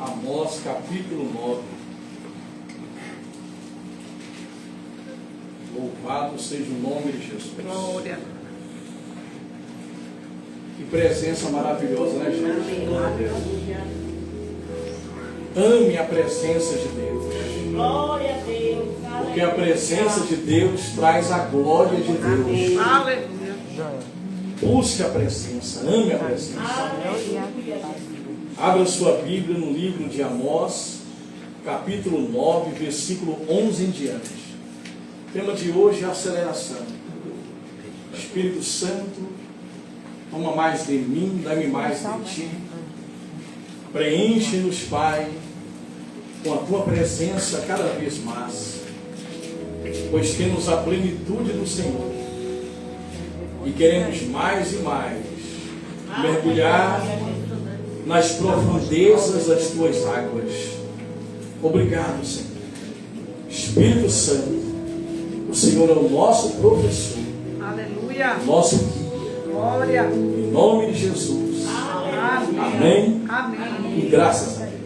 Amós capítulo 9. Louvado seja o nome de Jesus. Glória. Que presença maravilhosa, né, gente? Ame a presença de Deus. Glória a Deus. Porque a presença de Deus traz a glória de Deus. Aleluia. Busque a presença, ame a presença. Abra sua Bíblia no livro de Amós, capítulo 9, versículo 11 em diante. O tema de hoje é aceleração. Espírito Santo, toma mais de mim, dá-me mais de ti. Preenche-nos, Pai, com a tua presença cada vez mais, pois temos a plenitude do Senhor e queremos mais e mais mergulhar nas profundezas das tuas águas. Obrigado, Senhor. Espírito Santo, o Senhor é o nosso professor, Aleluia. nosso guia. Glória. Em nome de Jesus. Amém. Amém. Amém. E graças a Deus.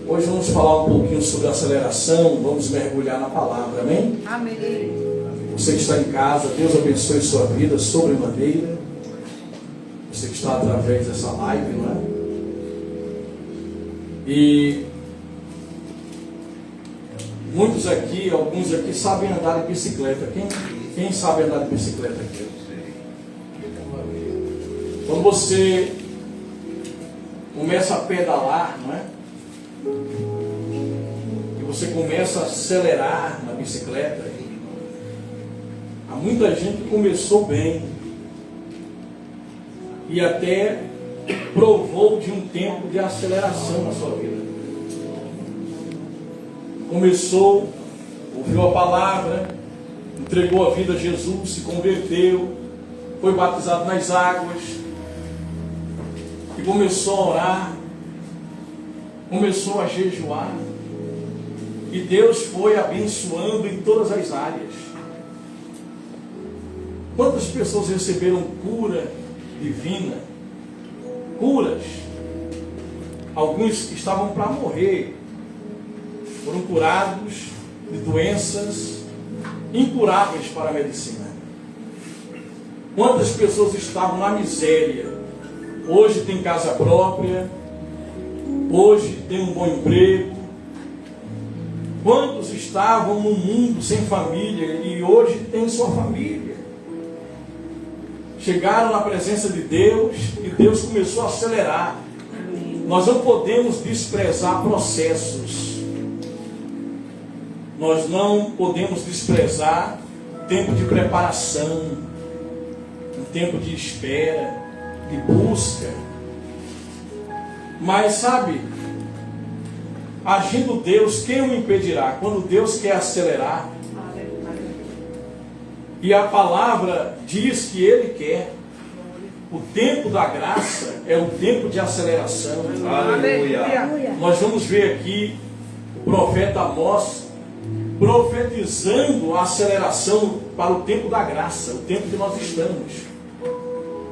Hoje vamos falar um pouquinho sobre aceleração. Vamos mergulhar na palavra. Amém? Amém. Você que está em casa, Deus abençoe sua vida sobremaneira. Você que está através dessa live, não é? E muitos aqui, alguns aqui sabem andar de bicicleta. Quem sabe andar de bicicleta aqui? Quando você começa a pedalar, não é? E você começa a acelerar na bicicleta. Há muita gente que começou bem e até provou de um tempo de aceleração na sua vida. Começou, ouviu a palavra, entregou a vida a Jesus, se converteu, foi batizado nas águas e começou a orar, começou a jejuar e Deus foi abençoando em todas as áreas. Quantas pessoas receberam cura divina? Curas. Alguns estavam para morrer, foram curados de doenças incuráveis para a medicina. Quantas pessoas estavam na miséria, hoje tem casa própria, hoje tem um bom emprego. Quantos estavam no mundo sem família e hoje tem sua família? Chegaram na presença de Deus e Deus começou a acelerar. Nós não podemos desprezar processos. Nós não podemos desprezar tempo de preparação, um tempo de espera, de busca. Mas sabe, agindo Deus, quem o impedirá? Quando Deus quer acelerar, e a palavra diz que Ele quer. O tempo da graça é o tempo de aceleração. Aleluia. Nós vamos ver aqui o profeta Amós profetizando a aceleração para o tempo da graça, o tempo que nós estamos.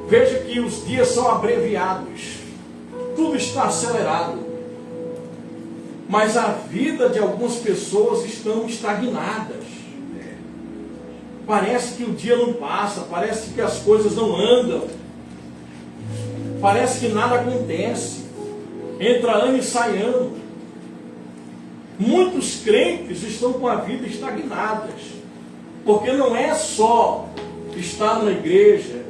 Veja que os dias são abreviados, tudo está acelerado, mas a vida de algumas pessoas estão estagnadas. Parece que o dia não passa, parece que as coisas não andam, parece que nada acontece, entra ano e sai ano. Muitos crentes estão com a vida estagnadas, porque não é só estar na igreja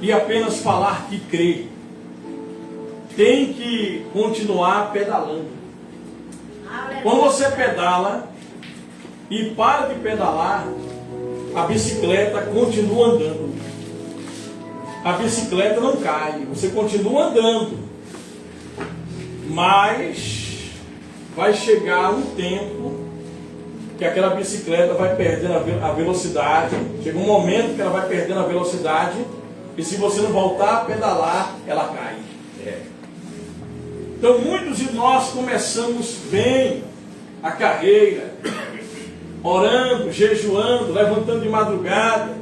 e apenas falar que crê, tem que continuar pedalando. Quando você pedala e para de pedalar, a bicicleta continua andando. A bicicleta não cai, você continua andando. Mas vai chegar um tempo que aquela bicicleta vai perdendo a velocidade. Chega um momento que ela vai perdendo a velocidade e se você não voltar a pedalar, ela cai. Então muitos de nós começamos bem a carreira, orando, jejuando, levantando de madrugada.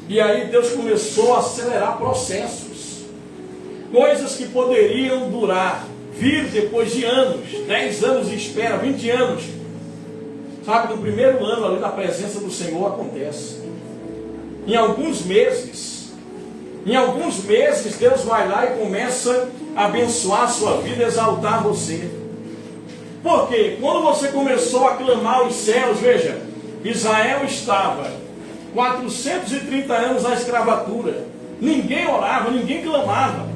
E aí Deus começou a acelerar processos. coisas que poderiam durar, vir depois de anos, 10 anos de espera, 20 anos. Sabe, no primeiro ano ali na presença do Senhor acontece. Em alguns meses, Deus vai lá e começa a abençoar a sua vida, exaltar você. Por quê? Quando você começou a clamar aos céus, veja, Israel estava 430 anos na escravatura. Ninguém orava, ninguém clamava.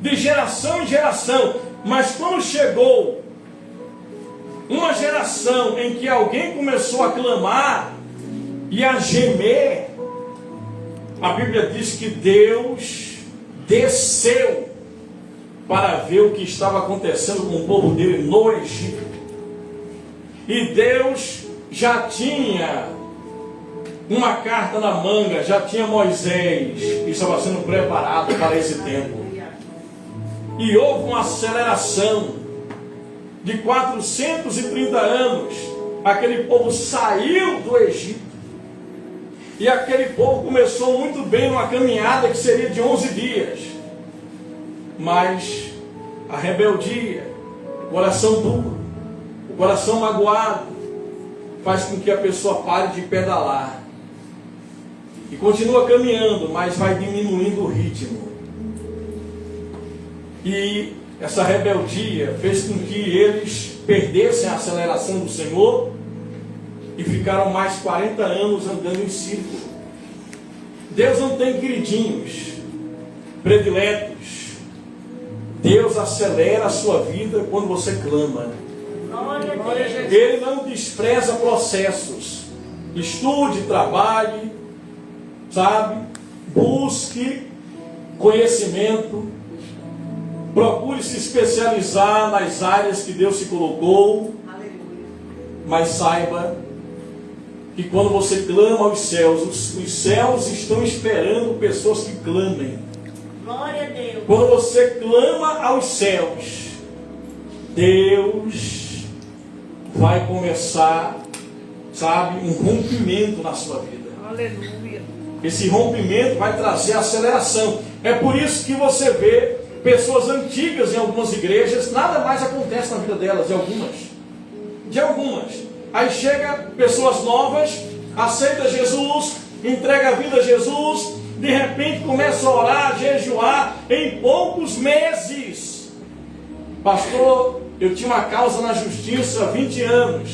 De geração em geração. Mas quando chegou uma geração em que alguém começou a clamar e a gemer, a Bíblia diz que Deus desceu para ver o que estava acontecendo com o povo dele no Egito. E Deus já tinha uma carta na manga, já tinha Moisés, que estava sendo preparado para esse tempo. E houve uma aceleração de 430 anos. Aquele povo saiu do Egito. E aquele povo começou muito bem numa caminhada que seria de 11 dias. Mas a rebeldia, o coração duro, o coração magoado, faz com que a pessoa pare de pedalar. E continua caminhando, mas vai diminuindo o ritmo. E essa rebeldia fez com que eles perdessem a aceleração do Senhor e ficaram mais 40 anos andando em círculo. Deus não tem queridinhos, prediletos. Deus acelera a sua vida quando você clama. Ele não despreza processos. Estude, trabalhe, sabe? Busque conhecimento. Procure se especializar nas áreas que Deus te colocou. Mas saiba que quando você clama aos céus, os céus estão esperando pessoas que clamem. Glória a Deus. Quando você clama aos céus, Deus vai começar, sabe, um rompimento na sua vida. Aleluia. Esse rompimento vai trazer aceleração. É por isso que você vê pessoas antigas em algumas igrejas, nada mais acontece na vida delas, de algumas. Aí chega pessoas novas, aceita Jesus, entrega a vida a Jesus, de repente começa a orar, a jejuar, em poucos meses. Pastor, eu tinha uma causa na justiça há 20 anos.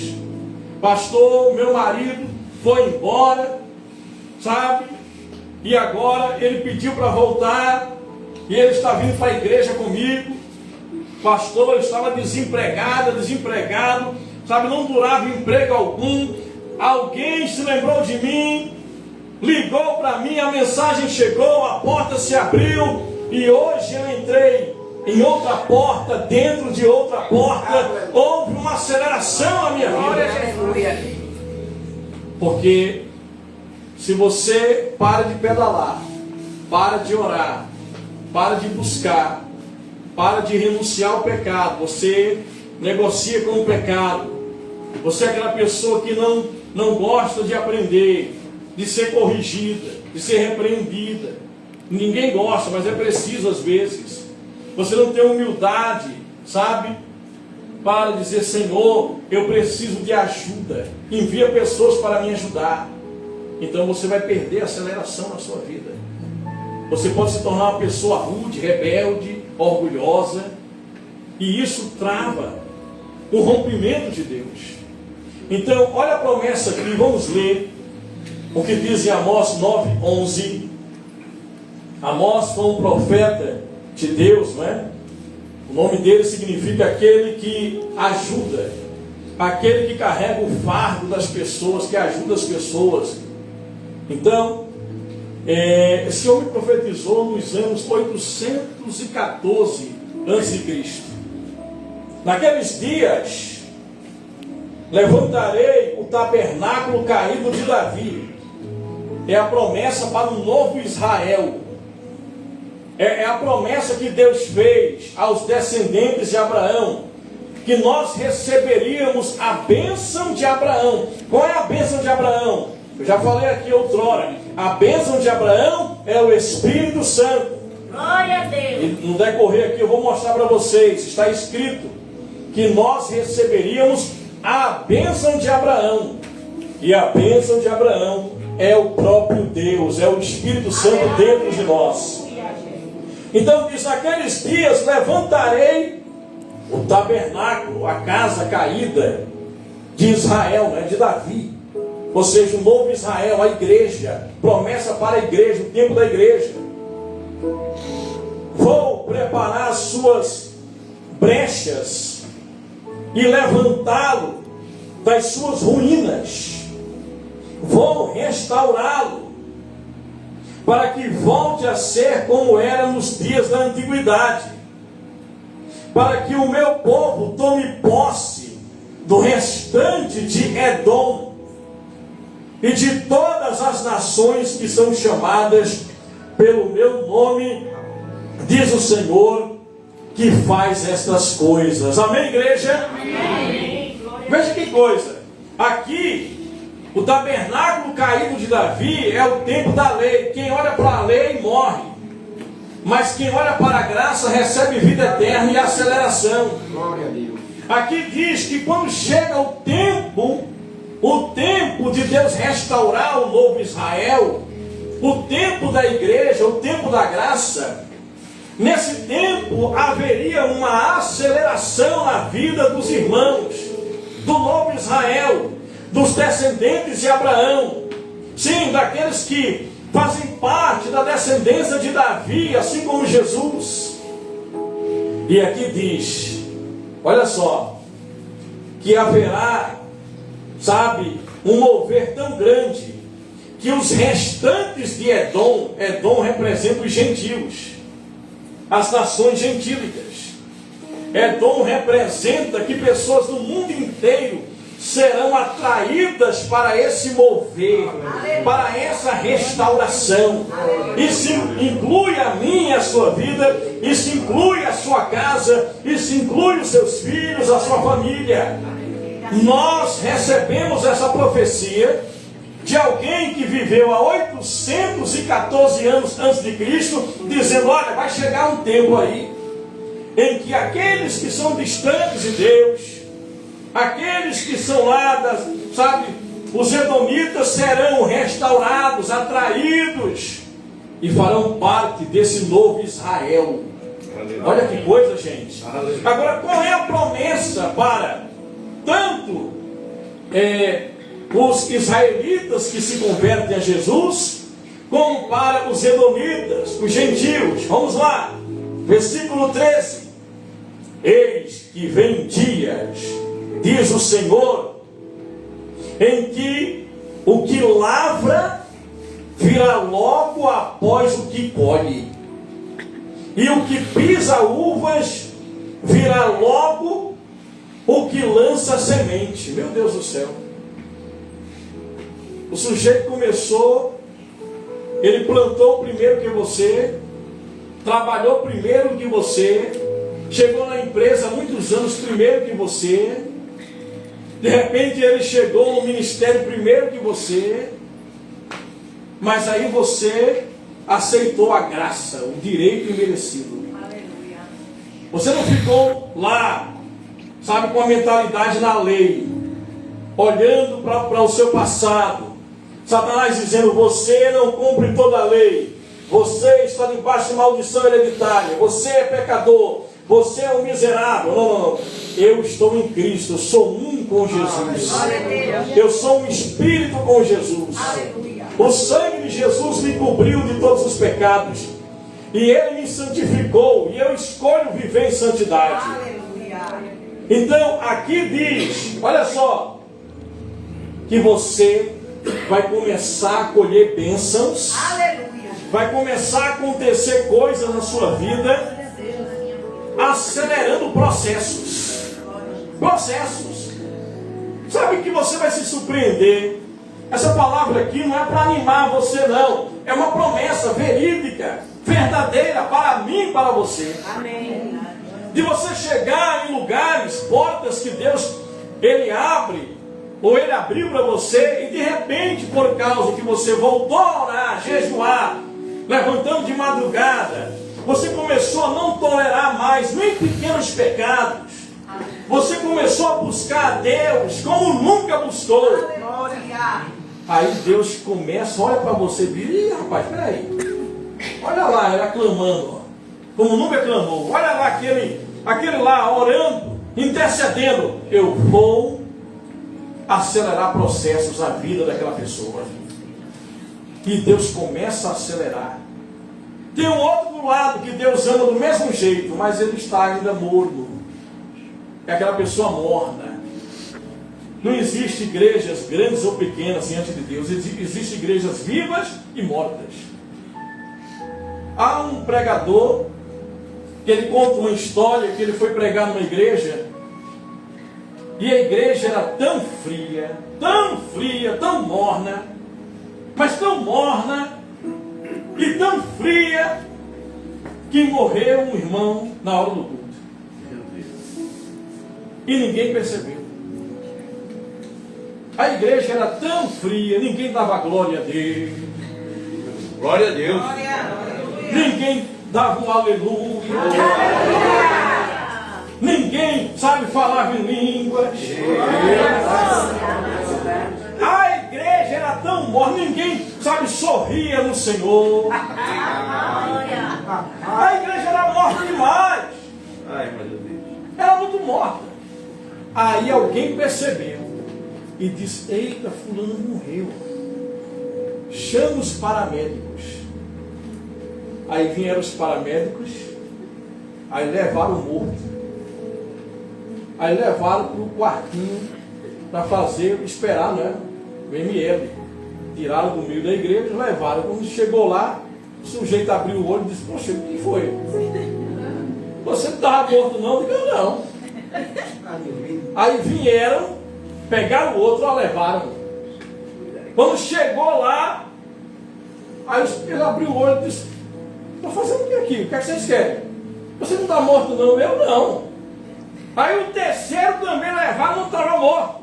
Pastor, meu marido foi embora, sabe? E agora ele pediu para voltar, e ele está vindo para a igreja comigo. Pastor, eu estava desempregado, sabe, não durava emprego algum. Alguém se lembrou de mim, ligou para mim, a mensagem chegou, a porta se abriu, e hoje eu entrei em outra porta, dentro de outra porta. Houve uma aceleração na minha vida. Porque se você para de pedalar, para de orar, para de buscar, para de renunciar ao pecado, você negocia com o pecado, você é aquela pessoa que não gosta de aprender, de ser corrigida, de ser repreendida. Ninguém gosta, mas é preciso às vezes. Você não tem humildade, sabe, para dizer: Senhor, eu preciso de ajuda, envia pessoas para me ajudar. Então você vai perder a aceleração na sua vida. Você pode se tornar uma pessoa rude, rebelde, orgulhosa, e isso trava o rompimento de Deus. Então, olha a promessa aqui, vamos ler o que diz em Amós 9:11. Amós foi um profeta de Deus, não é? O nome dele significa aquele que ajuda, aquele que carrega o fardo das pessoas, que ajuda as pessoas. Então, esse homem profetizou nos anos 814 a.C. Naqueles dias, levantarei o tabernáculo caído de Davi. É a promessa para um novo Israel. É a promessa que Deus fez aos descendentes de Abraão, que nós receberíamos a bênção de Abraão. Qual é a bênção de Abraão? Eu já falei aqui outrora. A bênção de Abraão é o Espírito Santo. Glória a Deus. E no decorrer aqui eu vou mostrar para vocês, está escrito que nós receberíamos a bênção de Abraão. E a bênção de Abraão é o próprio Deus, é o Espírito Santo dentro de nós. Então diz, naqueles dias levantarei o tabernáculo, a casa caída de Israel, de Davi. Ou seja, o novo Israel, a igreja, promessa para a igreja, o tempo da igreja. Vou preparar as suas brechas e levantá-lo das suas ruínas. Vou restaurá-lo para que volte a ser como era nos dias da antiguidade, para que o meu povo tome posse do restante de Edom e de todas as nações que são chamadas pelo meu nome, diz o Senhor, que faz estas coisas. Amém, igreja? Amém. Veja que coisa. Aqui, o tabernáculo caído de Davi é o tempo da lei. Quem olha para a lei morre. Mas quem olha para a graça recebe vida eterna e aceleração. Glória a Deus. Aqui diz que quando chega o tempo de Deus restaurar o novo Israel, o tempo da igreja, o tempo da graça, nesse tempo haveria uma aceleração na vida dos irmãos, do novo Israel, dos descendentes de Abraão, sim, daqueles que fazem parte da descendência de Davi, assim como Jesus. E aqui diz, olha só, que haverá, um mover tão grande, que os restantes de Edom representa os gentios, as nações gentílicas. Edom representa que pessoas do mundo inteiro serão atraídas para esse mover, para essa restauração. Isso inclui a mim e a sua vida, isso inclui a sua casa, isso inclui os seus filhos, a sua família. Nós recebemos essa profecia de alguém que viveu há 814 anos antes de Cristo, dizendo, olha, vai chegar um tempo aí, em que aqueles que são distantes de Deus, aqueles que são lá, os edomitas serão restaurados, atraídos, e farão parte desse novo Israel. Olha que coisa, gente. Agora, qual é a promessa para tanto os israelitas que se convertem a Jesus, como para os edomitas, os gentios? Vamos lá, versículo 13. Eis que vem dias, diz o Senhor, em que o que lavra virá logo após o que colhe, e o que pisa uvas virá logo o que lança semente. Meu Deus do céu. O sujeito começou, ele plantou primeiro que você, trabalhou primeiro que você, chegou na empresa há muitos anos primeiro que você, de repente ele chegou no ministério primeiro que você, mas aí você aceitou a graça, o direito imerecido. Você não ficou lá, com a mentalidade na lei, olhando para o seu passado, Satanás dizendo, você não cumpre toda a lei, você está debaixo de maldição hereditária, você é pecador, você é um miserável. Não. Eu estou em Cristo, eu sou um com Jesus. Eu sou um espírito com Jesus. O sangue de Jesus me cobriu de todos os pecados, e Ele me santificou, e eu escolho viver em santidade. Então aqui diz, olha só, que você vai começar a colher bênçãos, vai começar a acontecer coisas na sua vida, acelerando processos. Sabe que você vai se surpreender. Essa palavra aqui não é para animar você, não. É uma promessa verídica, verdadeira, para mim e para você. Amém. De você chegar em lugares, portas que Deus, Ele abre, ou Ele abriu para você, e de repente, por causa que você voltou a orar, a jejuar, levantando de madrugada, Você começou a não tolerar mais nem pequenos pecados. Você começou a buscar a Deus como nunca buscou. Glória. Aí Deus começa, olha para você e diz: ih, rapaz, peraí. Olha lá, ela clamando, ó, como nunca clamou. Olha lá aquele lá orando, intercedendo. Eu vou acelerar processos na vida daquela pessoa. E Deus começa a acelerar. Tem um outro do lado que Deus ama do mesmo jeito, mas ele está ainda morno. É aquela pessoa morna. Não existe igrejas grandes ou pequenas diante de Deus. Existem igrejas vivas e mortas. Há um pregador que ele conta uma história que ele foi pregar numa igreja e a igreja era tão fria, tão morna, mas tão morna e tão fria que morreu um irmão na hora do culto. E ninguém percebeu. A igreja era tão fria, ninguém dava glória a Deus. Glória a Deus. Ninguém dava um aleluia. Ninguém sabe falar em línguas. A igreja era tão morna, ninguém sabe sorria no Senhor. A igreja era morta demais. Ai, meu Deus. Era muito morta. Aí alguém percebeu e disse: eita, fulano morreu. Chama os paramédicos. Aí vieram os paramédicos, aí levaram o morto. Aí levaram para o quartinho para fazer, esperar, né? O ML. Tiraram do meio da igreja, levaram. Quando chegou lá, o sujeito abriu o olho e disse: poxa, o que foi? Você não estava morto não? Eu digo: não. Aí vieram, pegaram o outro, a levaram. Quando chegou lá, aí ele abriu o olho e disse: estou fazendo o que aqui? O que é que vocês querem? Você não está morto não? Eu não. Aí o terceiro também levaram, não estava morto.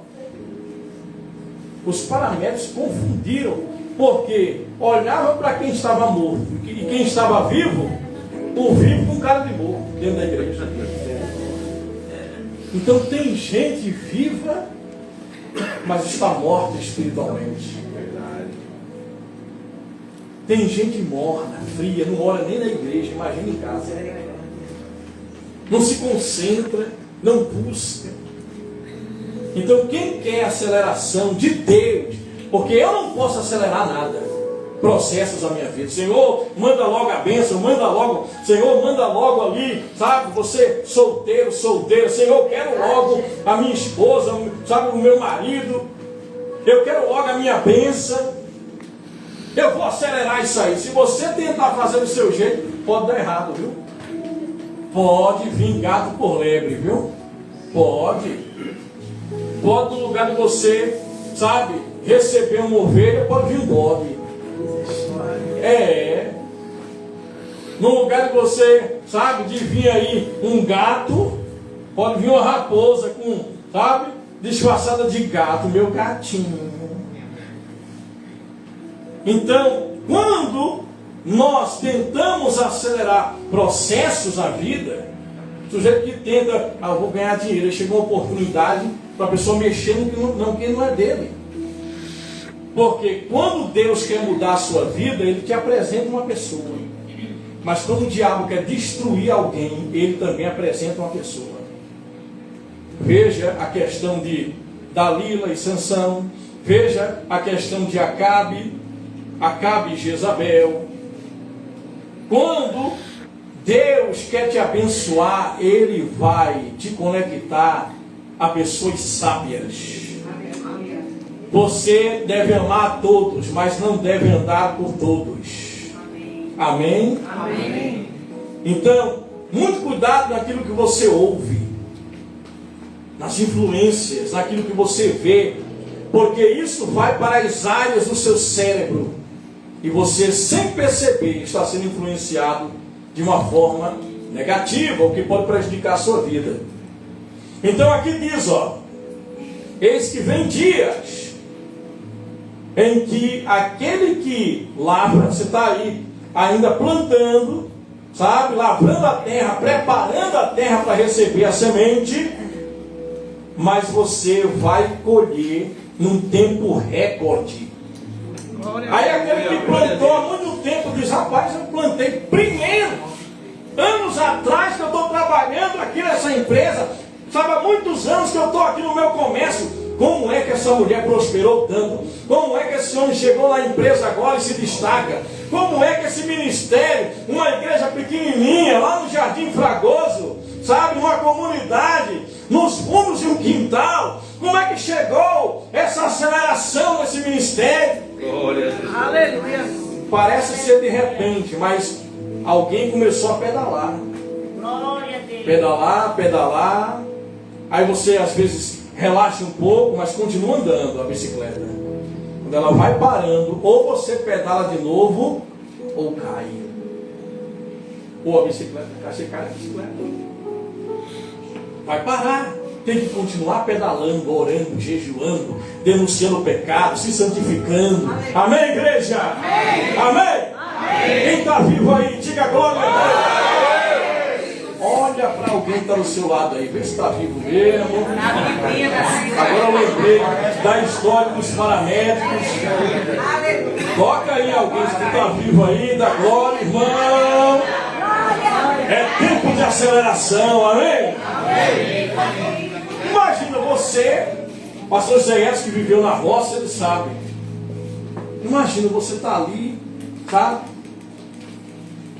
Os paramédicos confundiram, porque olhavam para quem estava morto e quem estava vivo, o vivo com cara de morto dentro da igreja. Então tem gente viva, mas está morta espiritualmente. Tem gente morna, fria, não mora nem na igreja, imagina em casa. Não se concentra, não busca. Então quem quer aceleração de Deus, porque eu não posso acelerar nada, processos na minha vida. Senhor, manda logo a bênção, manda logo, Senhor, manda logo ali, sabe, você solteiro, solteira, Senhor, eu quero logo a minha esposa, sabe, o meu marido, eu quero logo a minha bênção. Eu vou acelerar isso aí. Se você tentar fazer do seu jeito, pode dar errado, viu? Pode vir gato por lebre, viu? Pode. Pode no lugar de você, sabe, receber uma ovelha, pode vir um bode. No lugar de você, sabe, de vir aí um gato, pode vir uma raposa com, sabe, disfarçada de gato, meu gatinho. Então, quando nós tentamos acelerar processos na vida, o sujeito que tenta, eu vou ganhar dinheiro, aí chega uma oportunidade para a pessoa mexer no que não é dele. Porque quando Deus quer mudar a sua vida, Ele te apresenta uma pessoa. Mas quando o diabo quer destruir alguém, ele também apresenta uma pessoa. Veja a questão de Dalila e Sansão. Veja a questão de Acabe e Jezabel. Quando Deus quer te abençoar, Ele vai te conectar a pessoas sábias. Você deve amar a todos, mas não deve andar por todos. Amém? Amém. Então, muito cuidado naquilo que você ouve, nas influências, naquilo que você vê, porque isso vai para as áreas do seu cérebro e você, sem perceber, está sendo influenciado de uma forma negativa, o que pode prejudicar a sua vida. Então aqui diz, eis que vem dias em que aquele que lavra, você está aí ainda plantando, sabe, lavrando a terra, preparando a terra para receber a semente, mas você vai colher num tempo recorde. Aí aquele que plantou há muito tempo diz: rapaz, eu plantei primeiro, anos atrás que eu estou trabalhando aqui nessa empresa, sabe, há muitos anos que eu estou aqui no meu comércio. Como é que essa mulher prosperou tanto? Como é que esse homem chegou na empresa agora e se destaca? Como é que esse ministério, uma igreja pequenininha, lá no Jardim Fragoso, sabe, numa comunidade, nos fundos de um quintal, como é que chegou essa aceleração nesse ministério? Glória a Deus. Aleluia. Parece ser de repente, mas alguém começou a pedalar. Glória a Deus. Pedalar, pedalar. Aí você às vezes relaxa um pouco, mas continua andando a bicicleta. Quando ela vai parando, ou você pedala de novo, ou cai. Ou a bicicleta, você cai na bicicleta. Vai parar. Tem que continuar pedalando, orando, jejuando, denunciando o pecado, se santificando. Amém, igreja? Amém? Amém? Amém. Quem está vivo aí, diga glória a Deus. Olha para alguém que está do seu lado aí, vê se está vivo mesmo. Agora eu lembrei da história dos paramédicos. Toca aí alguém que está vivo aí, dá glória, irmão. É tempo de aceleração, amém? Imagina você, pastor Zé que viveu na roça, ele sabe. Imagina você estar ali, sabe?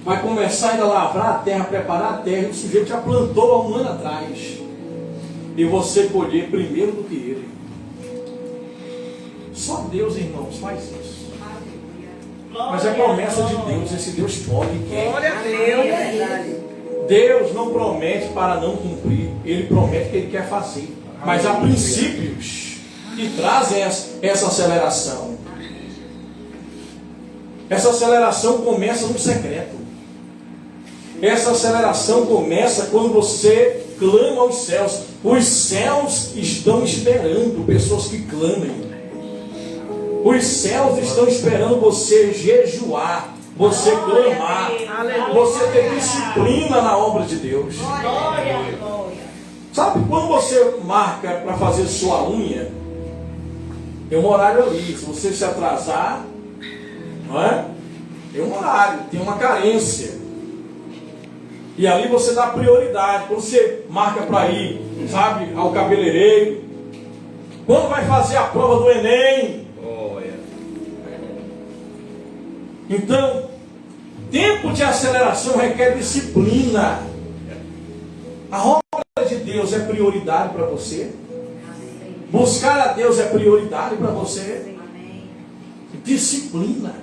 Vai começar ainda a lavrar a terra, preparar a terra, e o sujeito já plantou há um ano atrás. E você colher primeiro do que ele. Só Deus, irmãos, faz isso. Mas é promessa de Deus, esse Deus pode e quer. Glória a Deus. Deus não promete para não cumprir, Ele promete que Ele quer fazer. Mas há princípios que trazem essa aceleração. Essa aceleração começa no secreto. Essa aceleração começa quando você clama aos céus. Os céus estão esperando pessoas que clamem. Os céus estão esperando você jejuar, você clamar, você ter disciplina na obra de Deus. Glória, glória. Sabe, quando você marca para fazer sua unha, tem um horário ali. Se você se atrasar, não é? Tem um horário, tem uma carência. E ali você dá prioridade. Quando você marca para ir, sabe, ao cabeleireiro, quando vai fazer a prova do Enem. Então, tempo de aceleração requer disciplina. A obra de Deus é prioridade para você? Buscar a Deus é prioridade para você? Disciplina.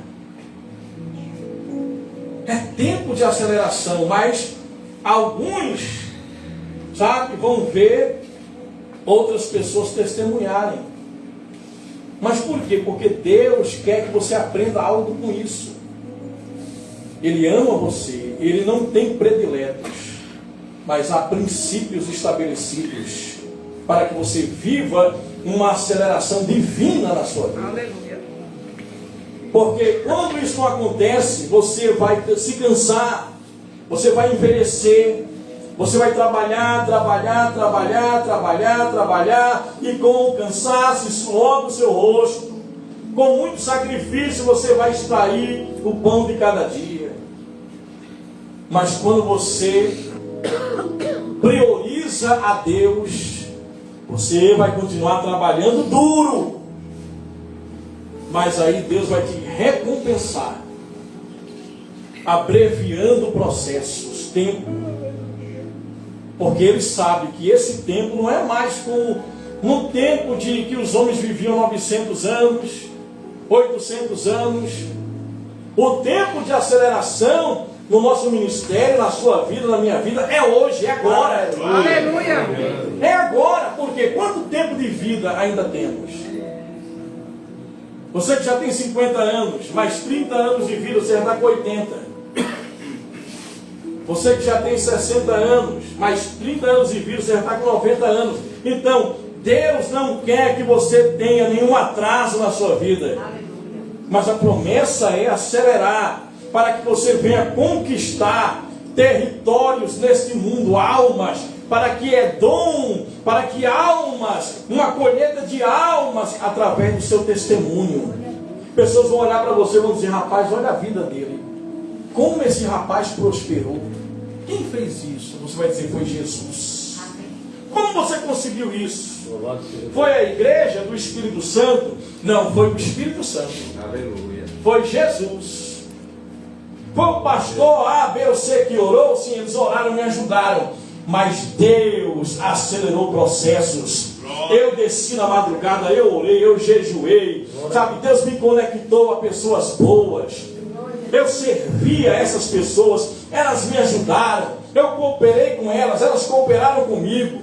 É tempo de aceleração, mas alguns, sabe, vão ver outras pessoas testemunharem. Mas por quê? Porque Deus quer que você aprenda algo com isso. Ele ama você, Ele não tem prediletos, mas há princípios estabelecidos para que você viva uma aceleração divina na sua vida. Aleluia. Porque quando isso não acontece, você vai se cansar, você vai envelhecer, você vai trabalhar, e com o cansaço e suor do seu rosto, com muito sacrifício, você vai extrair o pão de cada dia. Mas quando você prioriza a Deus, você vai continuar trabalhando duro, mas aí Deus vai te recompensar, abreviando processos, tempo, porque Ele sabe que esse tempo não é mais como no tempo de que os homens viviam 900 anos, 800 anos. O tempo de aceleração no nosso ministério, na sua vida, na minha vida, é hoje, é agora. Aleluia. É agora, porque quanto tempo de vida ainda temos? Você que já tem 50 anos, mais 30 anos de vida, você já está com 80. Você que já tem 60 anos, mais 30 anos de vida, você já está com 90 anos. Então, Deus não quer que você tenha nenhum atraso na sua vida. Mas a promessa é acelerar, para que você venha conquistar territórios neste mundo, almas, para que para que almas, uma colheita de almas através do seu testemunho. Pessoas vão olhar para você e vão dizer: rapaz, olha a vida dele. Como esse rapaz prosperou. Quem fez isso? Você vai dizer: foi Jesus. Como você conseguiu isso? Foi a igreja do Espírito Santo? Não, foi o Espírito Santo. Aleluia. Foi Jesus. Foi o pastor A, B ou C que orou? Sim, eles oraram e me ajudaram. Mas Deus acelerou processos. Eu desci na madrugada, eu orei, eu jejuei. Sabe, Deus me conectou a pessoas boas. Eu servia essas pessoas, elas me ajudaram. Eu cooperei com elas, elas cooperaram comigo.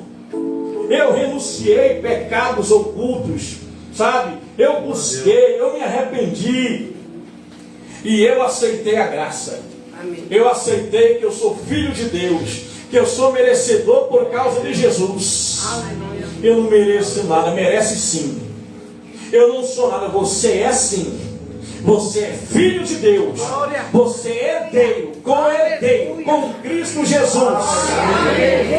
Eu renunciei pecados ocultos, sabe? Eu busquei, eu me arrependi. E eu aceitei a graça. Amém. Eu aceitei que eu sou filho de Deus, que eu sou merecedor por causa de Jesus. Aleluia. Eu não mereço nada, merece sim. Eu não sou nada, você é sim. Você é filho de Deus. Glória. Você é herdeiro, co-herdeiro com Cristo Jesus.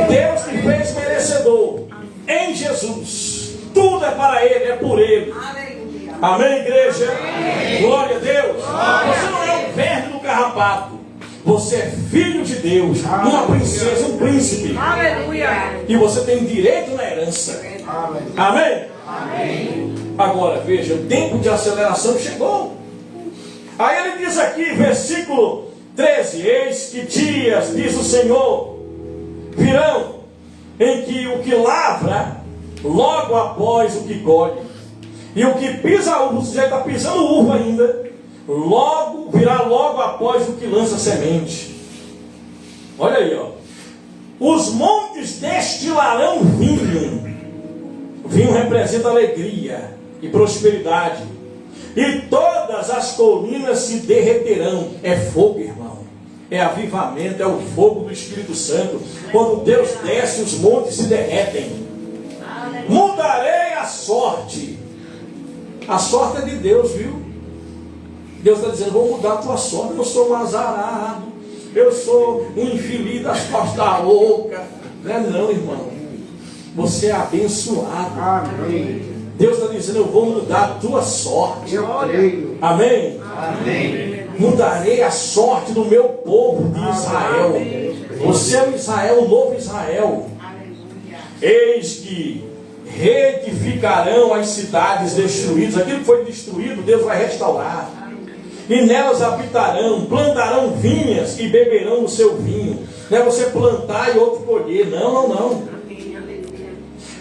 Deus te fez merecedor em Jesus. Tudo é para Ele, é por Ele. Aleluia. Amém, igreja? Glória a Deus. Você não é um verme do carrapato. Você é filho de Deus, uma princesa, um príncipe. Aleluia. E você tem direito na herança. Amém? Agora, veja, o tempo de aceleração chegou. Aí ele diz aqui, versículo 13: eis que dias, diz o Senhor, virão, em que o que lavra, logo após o que colhe, e o que pisa uva, você já está pisando uva ainda, virá logo após o que lança semente. Olha aí, ó. Os montes destilarão vinho. Vinho representa alegria e prosperidade. E todas as colinas se derreterão. É fogo, irmão. É avivamento, é o fogo do Espírito Santo. Quando Deus desce, os montes se derretem. Mudarei a sorte. A sorte é de Deus, viu? Deus está dizendo: vou mudar a tua sorte. Eu sou um azarado, eu sou um infeliz das costas da boca. Não é não, irmão. Você é abençoado. Amém. Deus está dizendo: eu vou mudar a tua sorte. Eu creio. Amém? Amém. Mudarei a sorte do meu povo de Israel. Você é o Israel, o novo Israel. Eis que reedificarão as cidades destruídas. Aquilo que foi destruído, Deus vai restaurar. E nelas habitarão, plantarão vinhas e beberão o seu vinho. Não é você plantar e outro colher. Não.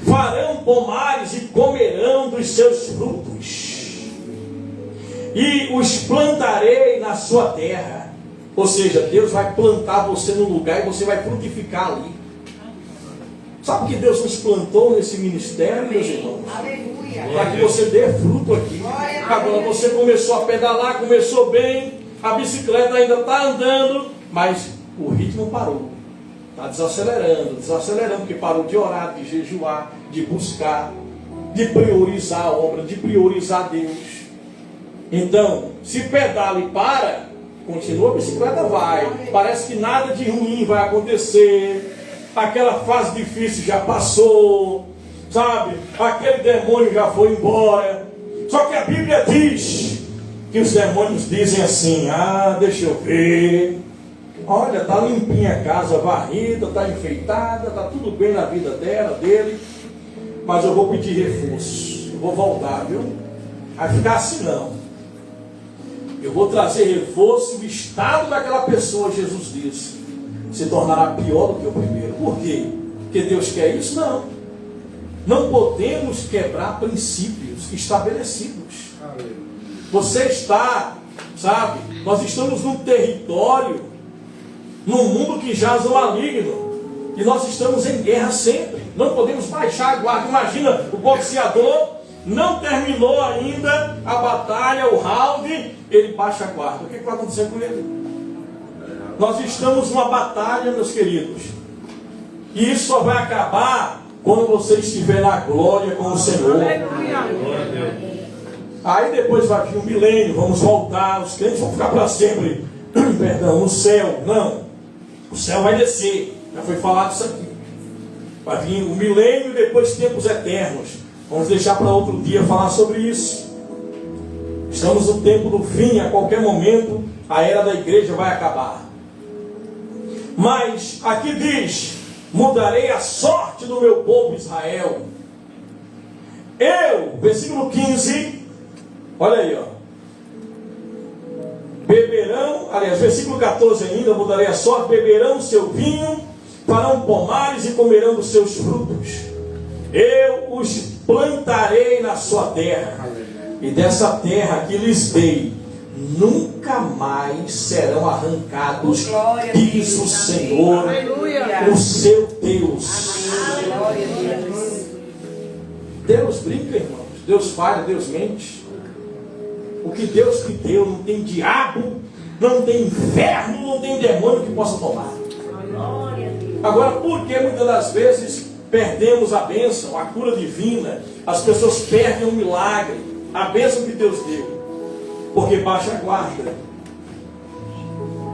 Farão pomares e comerão dos seus frutos. E os plantarei na sua terra. Ou seja, Deus vai plantar você no lugar e você vai frutificar ali. Sabe que Deus nos plantou nesse ministério, meus irmãos? Para que você dê fruto aqui. Agora você começou a pedalar, começou bem, a bicicleta ainda está andando, mas o ritmo parou. Está desacelerando, porque parou de orar, de jejuar, de buscar, de priorizar a obra, de priorizar Deus. Então, se pedala e para, continua, a bicicleta vai. Parece que nada de ruim vai acontecer. Aquela fase difícil já passou, sabe? Aquele demônio já foi embora. Só que a Bíblia diz que os demônios dizem assim: deixa eu ver. Olha, está limpinha a casa, varrida, está enfeitada, está tudo bem na vida dele. Mas eu vou pedir reforço. Eu vou voltar, viu? Vai ficar assim não. Eu vou trazer reforço e o estado daquela pessoa, Jesus disse, se tornará pior do que o primeiro. Por quê? Porque Deus quer isso? Não. Não podemos quebrar princípios estabelecidos. Você está, sabe, nós estamos num território, num mundo que jaz o maligno, e nós estamos em guerra sempre. Não podemos baixar a guarda. Imagina, o boxeador não terminou ainda a batalha, o round, ele baixa a guarda. O que vai acontecer com ele? Nós estamos numa batalha, meus queridos, e isso só vai acabar quando você estiver na glória com o Senhor. Aí depois vai vir um milênio, vamos voltar, os crentes vão ficar para sempre, perdão, no céu. Não. O céu vai descer. Já foi falado isso aqui. Vai vir o milênio e depois tempos eternos. Vamos deixar para outro dia falar sobre isso. Estamos no tempo do fim. A qualquer momento a era da igreja vai acabar. Mas aqui diz: mudarei a sorte do meu povo Israel. Eu, versículo 15, olha aí, ó. Beberão, aliás, versículo 14 ainda, mudarei a sorte, beberão seu vinho, farão pomares e comerão dos seus frutos. Eu os plantarei na sua terra, e dessa terra que lhes dei, nunca mais serão arrancados, diz o Senhor, o seu Deus. Deus brinca, irmãos. Deus falha, Deus mente. O que Deus te deu, não tem diabo, não tem inferno, não tem demônio que possa tomar. Agora, por que muitas das vezes perdemos a bênção, a cura divina? As pessoas perdem o milagre, a bênção que Deus deu. Porque baixa a guarda.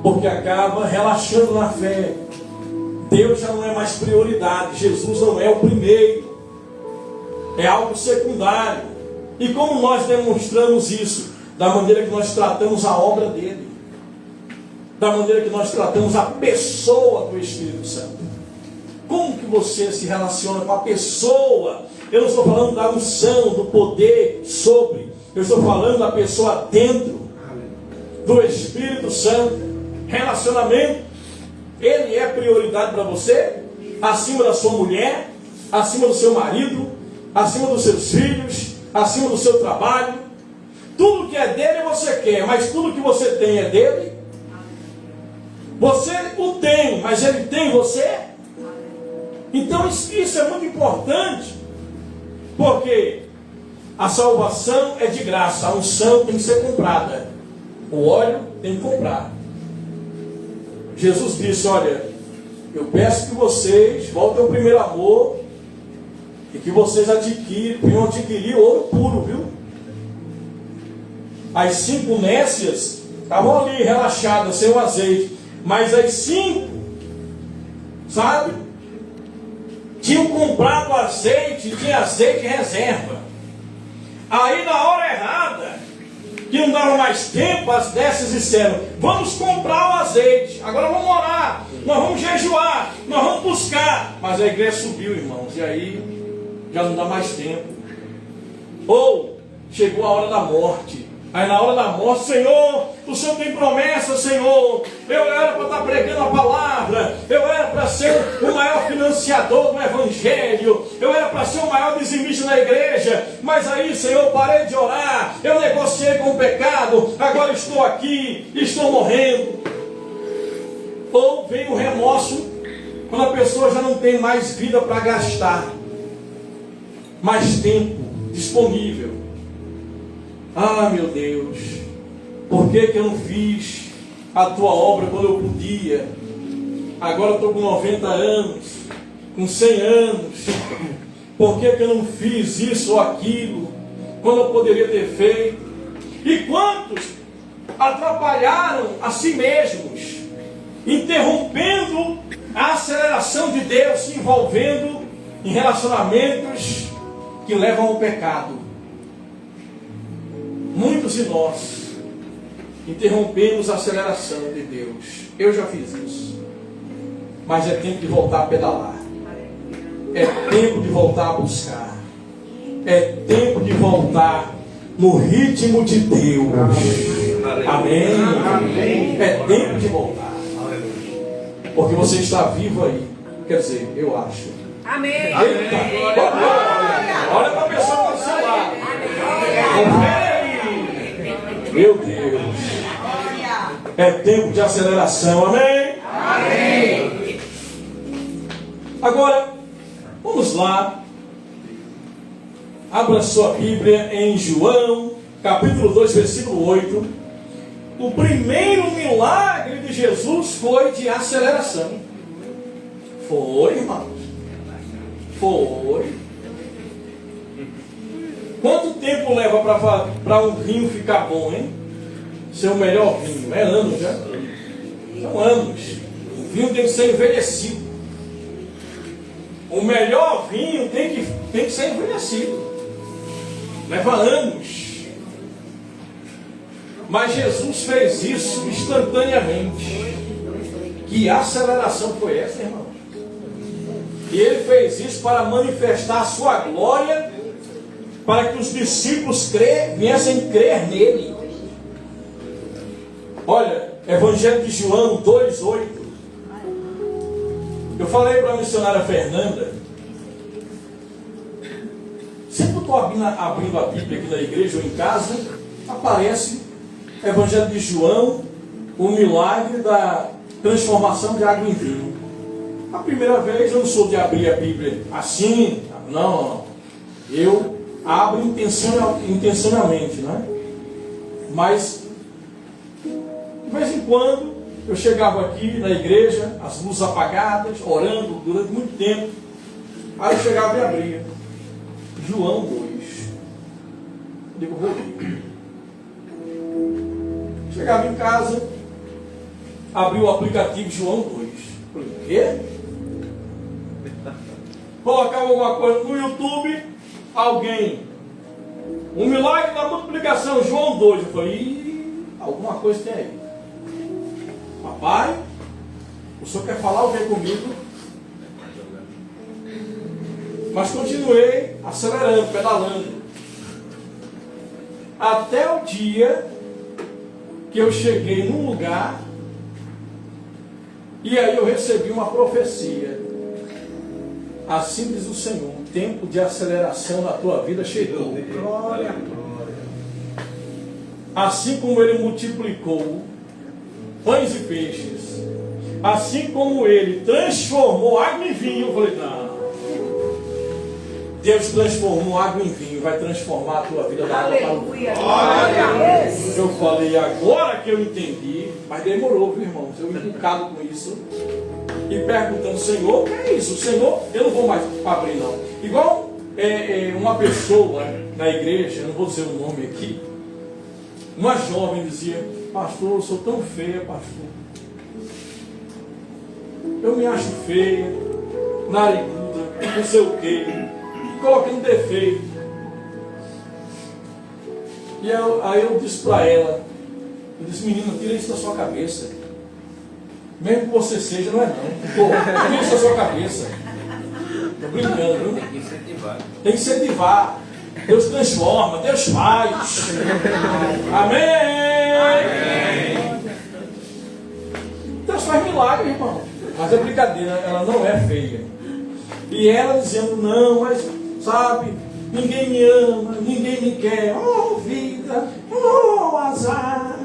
Porque acaba relaxando na fé. Deus já não é mais prioridade. Jesus não é o primeiro. É algo secundário. E como nós demonstramos isso? Da maneira que nós tratamos a obra dele. Da maneira que nós tratamos a pessoa do Espírito Santo. Como que você se relaciona com a pessoa? Eu não estou falando da unção, do poder sobre. Eu estou falando da pessoa dentro do Espírito Santo. Relacionamento. Ele é prioridade para você? Acima da sua mulher? Acima do seu marido? Acima dos seus filhos? Acima do seu trabalho? Tudo que é dele você quer, mas tudo que você tem é dele? Você o tem, mas ele tem você? Então isso é muito importante, porque a salvação é de graça, a unção tem que ser comprada, o óleo tem que comprar. Jesus disse: olha, eu peço que vocês voltem ao primeiro amor e que vocês venham adquirir ouro puro, viu? As 5 nécias estavam ali relaxadas, sem o azeite. Mas as 5, sabe? Tinham comprado azeite, tinha azeite em reserva. Aí na hora errada, que não dava mais tempo, as nécias disseram: vamos comprar o azeite, agora vamos orar, nós vamos jejuar, nós vamos buscar. Mas a igreja subiu, irmãos, e aí já não dá mais tempo. Ou chegou a hora da morte. Aí na hora da morte: Senhor, o Senhor tem promessa, Senhor. Eu era para estar pregando a palavra. Eu era para ser o maior financiador do Evangelho. Eu era para ser o maior dizimista na igreja. Mas aí, Senhor, parei de orar. Eu negociei com o pecado. Agora estou aqui, estou morrendo. Ou vem o remorso, quando a pessoa já não tem mais vida para gastar, mais tempo disponível. Ah, meu Deus, por que eu não fiz a tua obra quando eu podia? Agora eu estou com 90 anos, com 100 anos. Por que eu não fiz isso ou aquilo quando eu poderia ter feito? E quantos atrapalharam a si mesmos, interrompendo a aceleração de Deus, se envolvendo em relacionamentos que levam ao pecado? Muitos de nós interrompemos a aceleração de Deus. Eu já fiz isso. Mas é tempo de voltar a pedalar. É tempo de voltar a buscar. É tempo de voltar no ritmo de Deus. Amém? Amém. É tempo de voltar. Porque você está vivo aí. Quer dizer, eu acho. Amém. Eita. Olha para a pessoa do seu lado. Meu Deus. É tempo de aceleração. Amém? Amém. Agora, vamos lá. Abra sua Bíblia em João, capítulo 2, versículo 8. O primeiro milagre de Jesus foi de aceleração. Foi, irmão. Foi. Quanto tempo leva para um vinho ficar bom, hein? Ser o melhor vinho? É anos já. São anos. vinho tem que ser envelhecido. O melhor vinho tem que ser envelhecido. Leva anos. Mas Jesus fez isso instantaneamente. Que aceleração foi essa, irmão? E ele fez isso para manifestar a sua glória, para que os discípulos viessem crer nele. Olha, Evangelho de João 2,8. Eu falei para a missionária Fernanda, sempre que eu estou abrindo a Bíblia aqui na igreja ou em casa, aparece Evangelho de João, o milagre da transformação de água em vinho. A primeira vez eu não sou de abrir a Bíblia assim, não. Eu abro intencionalmente, né? Mas de vez em quando eu chegava aqui na igreja, as luzes apagadas, orando durante muito tempo. Aí eu chegava e abria João 2. Eu digo, vou ler. Chegava em casa, abri o aplicativo João 2. Falei, o quê? Colocava alguma coisa no YouTube, alguém, um milagre da multiplicação, João 2. Eu falei, alguma coisa tem aí. Papai, o senhor quer falar o que comigo? Mas continuei acelerando, pedalando. Até o dia que eu cheguei num lugar e aí eu recebi uma profecia. Assim diz o Senhor, um tempo de aceleração na tua vida chegou. Glória. Assim como Ele multiplicou pães e peixes, assim como Ele transformou água em vinho, eu falei, não. Deus transformou água em vinho, vai transformar a tua vida da água para o vinho. Eu falei, agora que eu entendi, mas demorou, viu, irmãos? Eu encucado com isso e perguntando, Senhor, o que é isso? Senhor, eu não vou mais abrir, não. Igual uma pessoa na igreja, eu não vou dizer o nome aqui, uma jovem dizia, pastor, eu sou tão feia, pastor. Eu me acho feia, nariguda, não sei o quê. Coloquei um defeito. E aí eu disse para ela, eu disse, menina, tira isso da sua cabeça. Mesmo que você seja, não é não. Pô, tira isso da sua cabeça. Estou brincando, viu? Tem que incentivar. Tem que incentivar. Deus transforma, Deus faz. Amém. Deus faz milagre, irmão. Mas é brincadeira, ela não é feia. E ela dizendo, não, mas sabe, ninguém me ama, ninguém me quer. Oh, vida, oh, azar.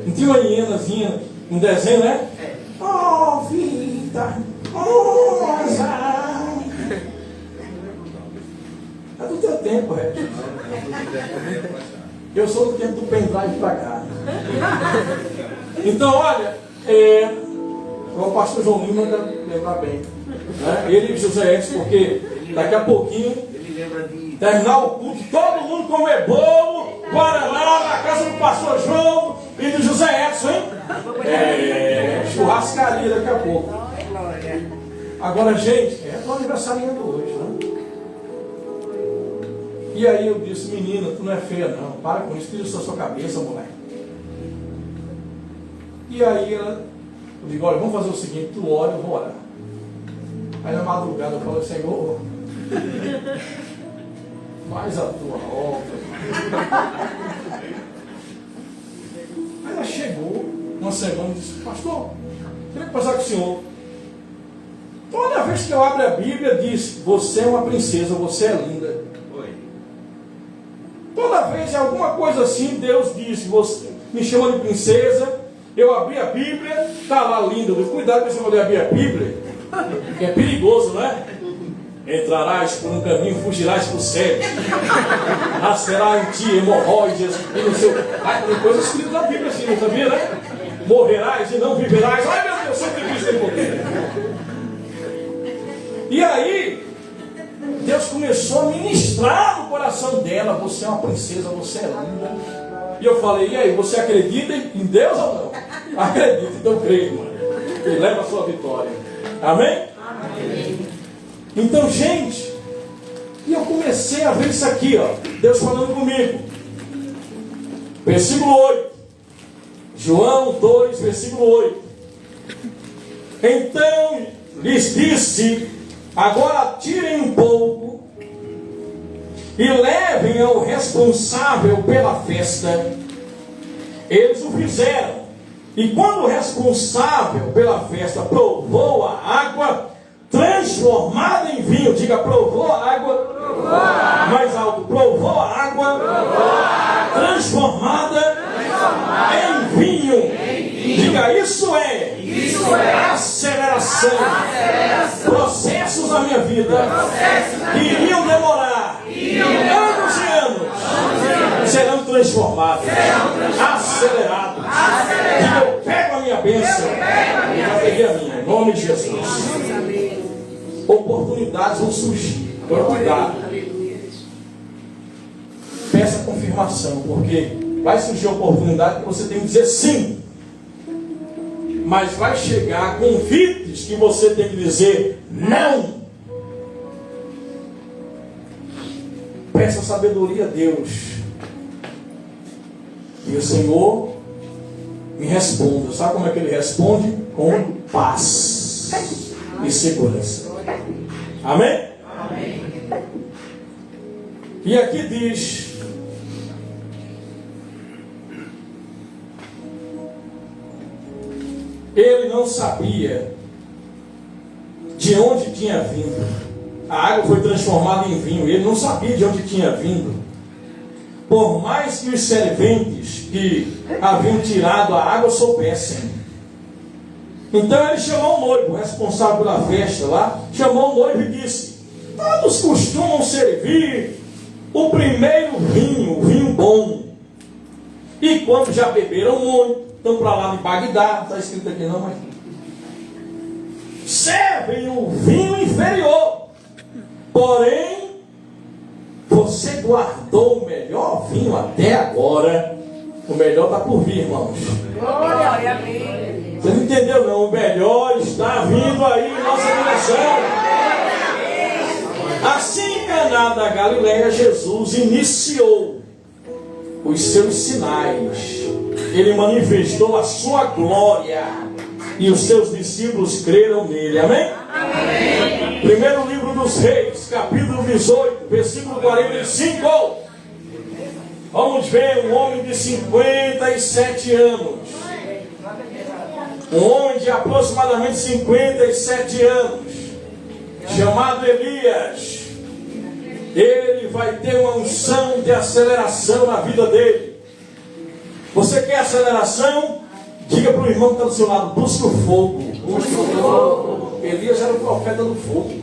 Não tinha uma hienazinha, um desenho, né? Oh, vida, oh, azar. É do teu tempo, eu sou do tempo do pendrive para cá. Então, olha, o pastor João Lima deve lembrar bem. Né? Ele e José Edson, porque daqui a pouquinho, terminar o culto, todo mundo comer bolo, guaraná, na casa do pastor João e do José Edson, hein? Churrascaria daqui a pouco. Agora, gente, estou aniversariando hoje, né? E aí eu disse, menina, tu não é feia não, para com isso, tira isso da sua cabeça, moleque. E aí eu digo, olha, vamos fazer o seguinte, tu ora, eu vou orar. Aí na madrugada eu falei, Senhor, faz a tua obra. Aí ela chegou uma semana e disse, pastor, queria conversar com o senhor. Toda vez que eu abro a Bíblia diz, você é uma princesa, você é linda. Toda vez alguma coisa assim, Deus diz, você me chama de princesa, eu abri a Bíblia, está lá linda. Cuidado com você poder abrir a Bíblia, que é perigoso, não é? Entrarás por um caminho, fugirás por sete. Nascerá em ti hemorroides e no seu. Tem coisa escrita na Bíblia assim, não sabia, né? Morrerás e não viverás. Ai meu Deus, sempre Cristo tem poder. E aí, Deus começou a ministrar no coração dela. Você é uma princesa, você é linda. E eu falei, e aí, você acredita em Deus ou não? Acredito, então creio, mano. e leva a sua vitória. Amém? Amém. Então, gente, e eu comecei a ver isso aqui, ó, Deus falando comigo. Versículo 8. João 2, versículo 8. Então lhes disse: agora tirem um pouco e levem ao responsável pela festa. Eles o fizeram. E quando o responsável pela festa provou a água transformada em vinho, diga, provou a água, mais alto, provou a água, transformada em vinho. Diga, isso é aceleração. Processos na minha vida que iriam demorar anos e anos serão transformados, acelerados. Diga, eu pego a minha bênção, eu peguei a minha, em nome de Jesus. Oportunidades vão surgir. Agora cuidado. Peça confirmação, porque vai surgir a oportunidade que você tem que dizer sim. Mas vai chegar convites que você tem que dizer não. Peça sabedoria a Deus. E o Senhor me responda. Sabe como é que Ele responde? Com paz e segurança. Amém? Amém. E aqui diz: ele não sabia de onde tinha vindo. A água foi transformada em vinho. Ele não sabia de onde tinha vindo. Por mais que os serventes que haviam tirado a água soubessem. Então ele chamou o noivo, o responsável pela festa lá, chamou o noivo e disse: todos costumam servir o primeiro vinho, o vinho bom. E quando já beberam muito, estão para lá de Bagdá, está escrito aqui não, mas servem o vinho inferior. Porém, você guardou o melhor vinho até agora. O melhor está por vir, irmãos. Glória a Deus. Você não entendeu não? O melhor está vindo aí em nossa direção. Assim, em Caná da Galileia, Jesus iniciou os seus sinais. Ele manifestou a sua glória e os seus discípulos creram nele. Amém? Amém. Primeiro livro dos Reis, capítulo 18, versículo 45. Vamos ver um homem de 57 anos. Um homem de aproximadamente 57 anos, chamado Elias. Ele vai ter uma unção de aceleração na vida dele. Você quer aceleração? Diga para o irmão que está do seu lado: busca o fogo. Busca o fogo. Elias era o profeta do fogo.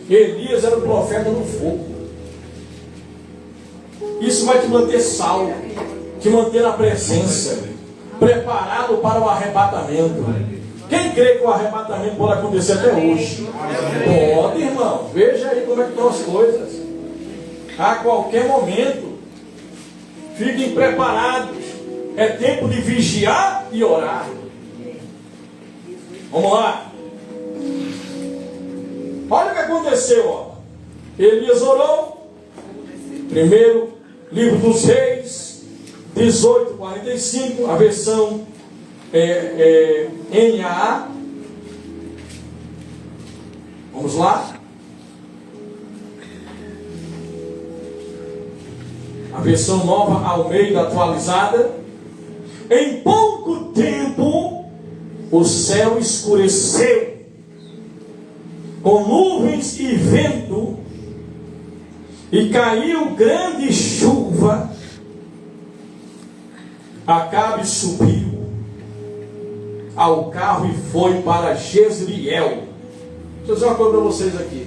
Elias era o profeta do fogo. Isso vai te manter salvo, te manter na presença, preparado para o arrebatamento. Quem crê que o arrebatamento pode acontecer até hoje? Pode, irmão. Veja aí como é que estão as coisas. A qualquer momento. Fiquem preparados. É tempo de vigiar e orar. Vamos lá. Olha o que aconteceu, ó. Elias orou. Primeiro livro dos Reis, 18:45, a versão NAA. Vamos lá. A versão nova Almeida atualizada. Em pouco tempo o céu escureceu, com nuvens e vento, e caiu grande chuva. Acabe subiu ao carro e foi para Jezreel. Deixa eu dizer uma coisa para vocês aqui.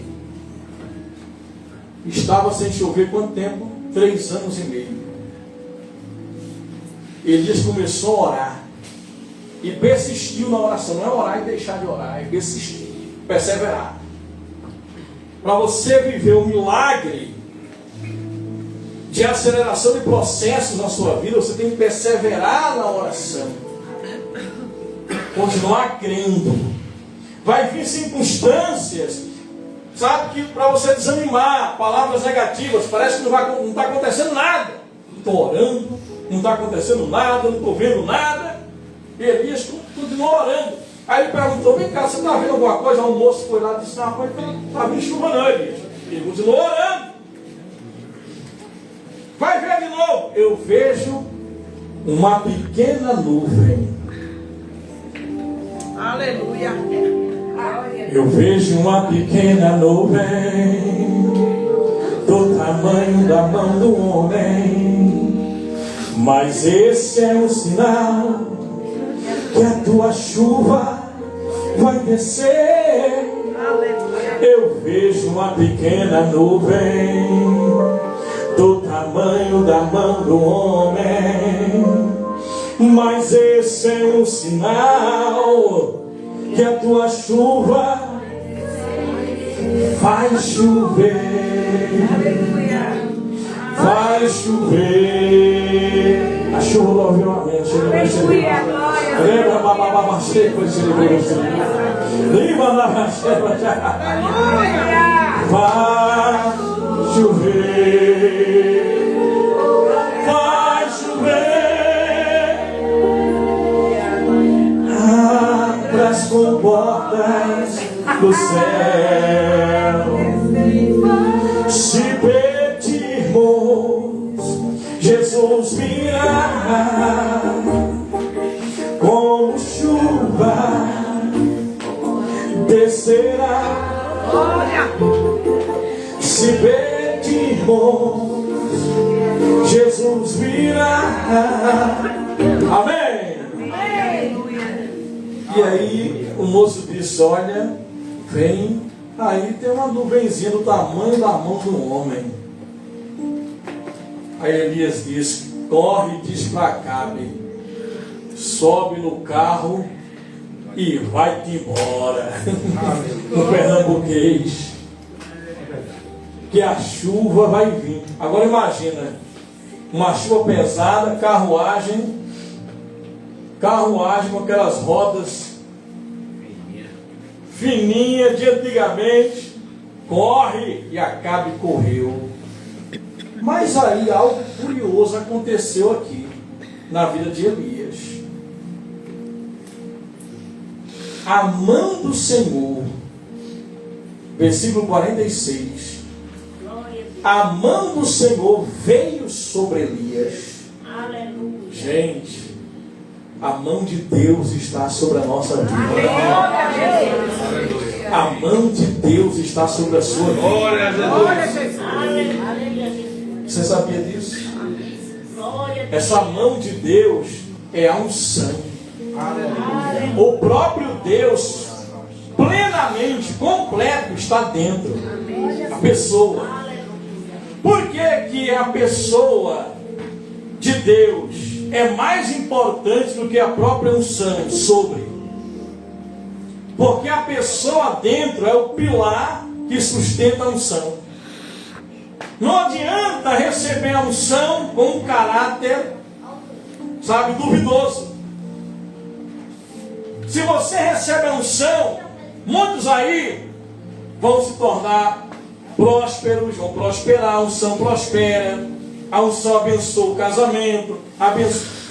Estava sem chover quanto tempo? 3 anos e meio. Elias começou a orar e persistiu na oração. Não é orar e deixar de orar, é persistir, perseverar. Para você viver um milagre de aceleração de processos na sua vida, você tem que perseverar na oração. continuar crendo. Vai vir circunstâncias, sabe, que para você desanimar, palavras negativas, parece que não está acontecendo nada. Estou orando, não está acontecendo nada, não estou vendo nada. E Elias continuou orando. Aí ele perguntou: vem cá, você está vendo alguma coisa? Aí um moço foi lá e disse: não, está vindo chuva não, Elias. Ele continuou orando. Vai ver de novo. Eu vejo uma pequena nuvem. Aleluia. Eu vejo uma pequena nuvem do tamanho da mão do homem, mas esse é um sinal que a tua chuva vai descer. Eu vejo uma pequena nuvem do tamanho da mão do homem, mas esse é um sinal que a tua chuva vai chover. Vai chover. A chuva novamente. Lembra, bababá, cheio, vai chover. Vai chover. Abra as comportas do céu. Se pedirmos, Jesus virá como chuva, descerá. Se pedirmos, Jesus virá. Amém. E aí o moço disse: olha, vem. Aí tem uma nuvenzinha do tamanho da mão do homem. Aí Elias disse: corre e diz para Acabe, sobe no carro e vai-te embora. No pernambuquês, que a chuva vai vir. Agora imagina, uma chuva pesada, carruagem com aquelas rodas fininha de antigamente. Corre, e Acabe correu. Mas aí algo curioso aconteceu aqui na vida de Elias. A mão do Senhor, versículo 46, a mão do Senhor veio sobre Elias. Aleluia. Gente, a mão de Deus está sobre a nossa vida. A mão de Deus está sobre a sua vida. Glória a Jesus. Você sabia disso? Essa mão de Deus é a unção. O próprio Deus, plenamente, completo, está dentro. A pessoa. Por que que a pessoa de Deus é mais importante do que a própria unção sobre? Porque a pessoa dentro é o pilar que sustenta a unção. Não adianta receber a unção com um caráter, sabe, duvidoso. Se você recebe a unção, muitos aí vão se tornar prósperos, vão prosperar. A unção prospera, a unção abençoa o casamento,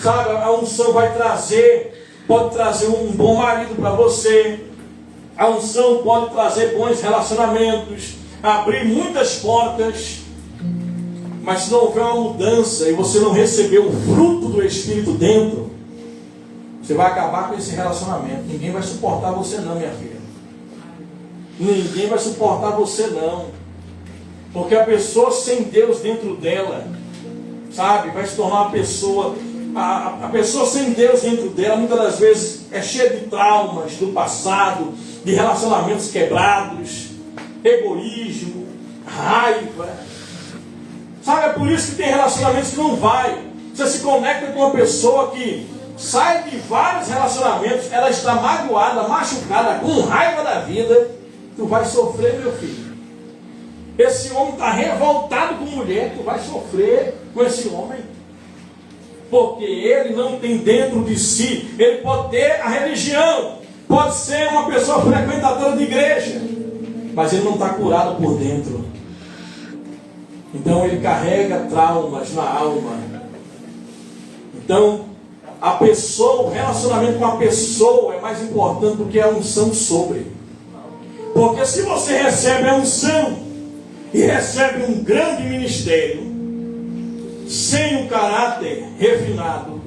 sabe, a unção pode trazer um bom marido para você. A unção pode trazer bons relacionamentos, abrir muitas portas. Mas se não houver uma mudança e você não receber o fruto do Espírito dentro, você vai acabar com esse relacionamento. Ninguém vai suportar você não, minha filha. Ninguém vai suportar você não. Porque a pessoa sem Deus dentro dela, sabe, vai se tornar uma pessoa... A pessoa sem Deus dentro dela, muitas das vezes, é cheia de traumas do passado, de relacionamentos quebrados, egoísmo, raiva. Sabe, é por isso que tem relacionamentos que não vai. Você se conecta com uma pessoa que sai de vários relacionamentos, ela está magoada, machucada, com raiva da vida. Tu vai sofrer, meu filho. Esse homem está revoltado com mulher, tu vai sofrer com esse homem. porque ele não tem dentro de si. Ele pode ter a religião, pode ser uma pessoa frequentadora de igreja, mas ele não está curado por dentro. Então ele carrega traumas na alma. Então a pessoa, o relacionamento com a pessoa é mais importante do que a unção sobre. Porque se você recebe a unção e recebe um grande ministério sem um caráter refinado,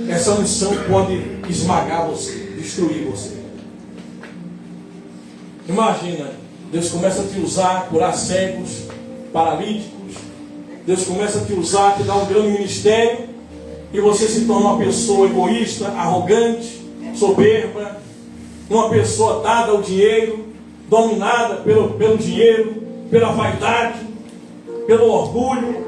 essa unção pode esmagar você, destruir você. Imagina, Deus começa a te usar, curar cegos, paralíticos. Deus começa a te usar, te dar um grande ministério, e você se torna uma pessoa egoísta, arrogante, soberba, uma pessoa dada ao dinheiro, dominada pelo dinheiro, pela vaidade, pelo orgulho.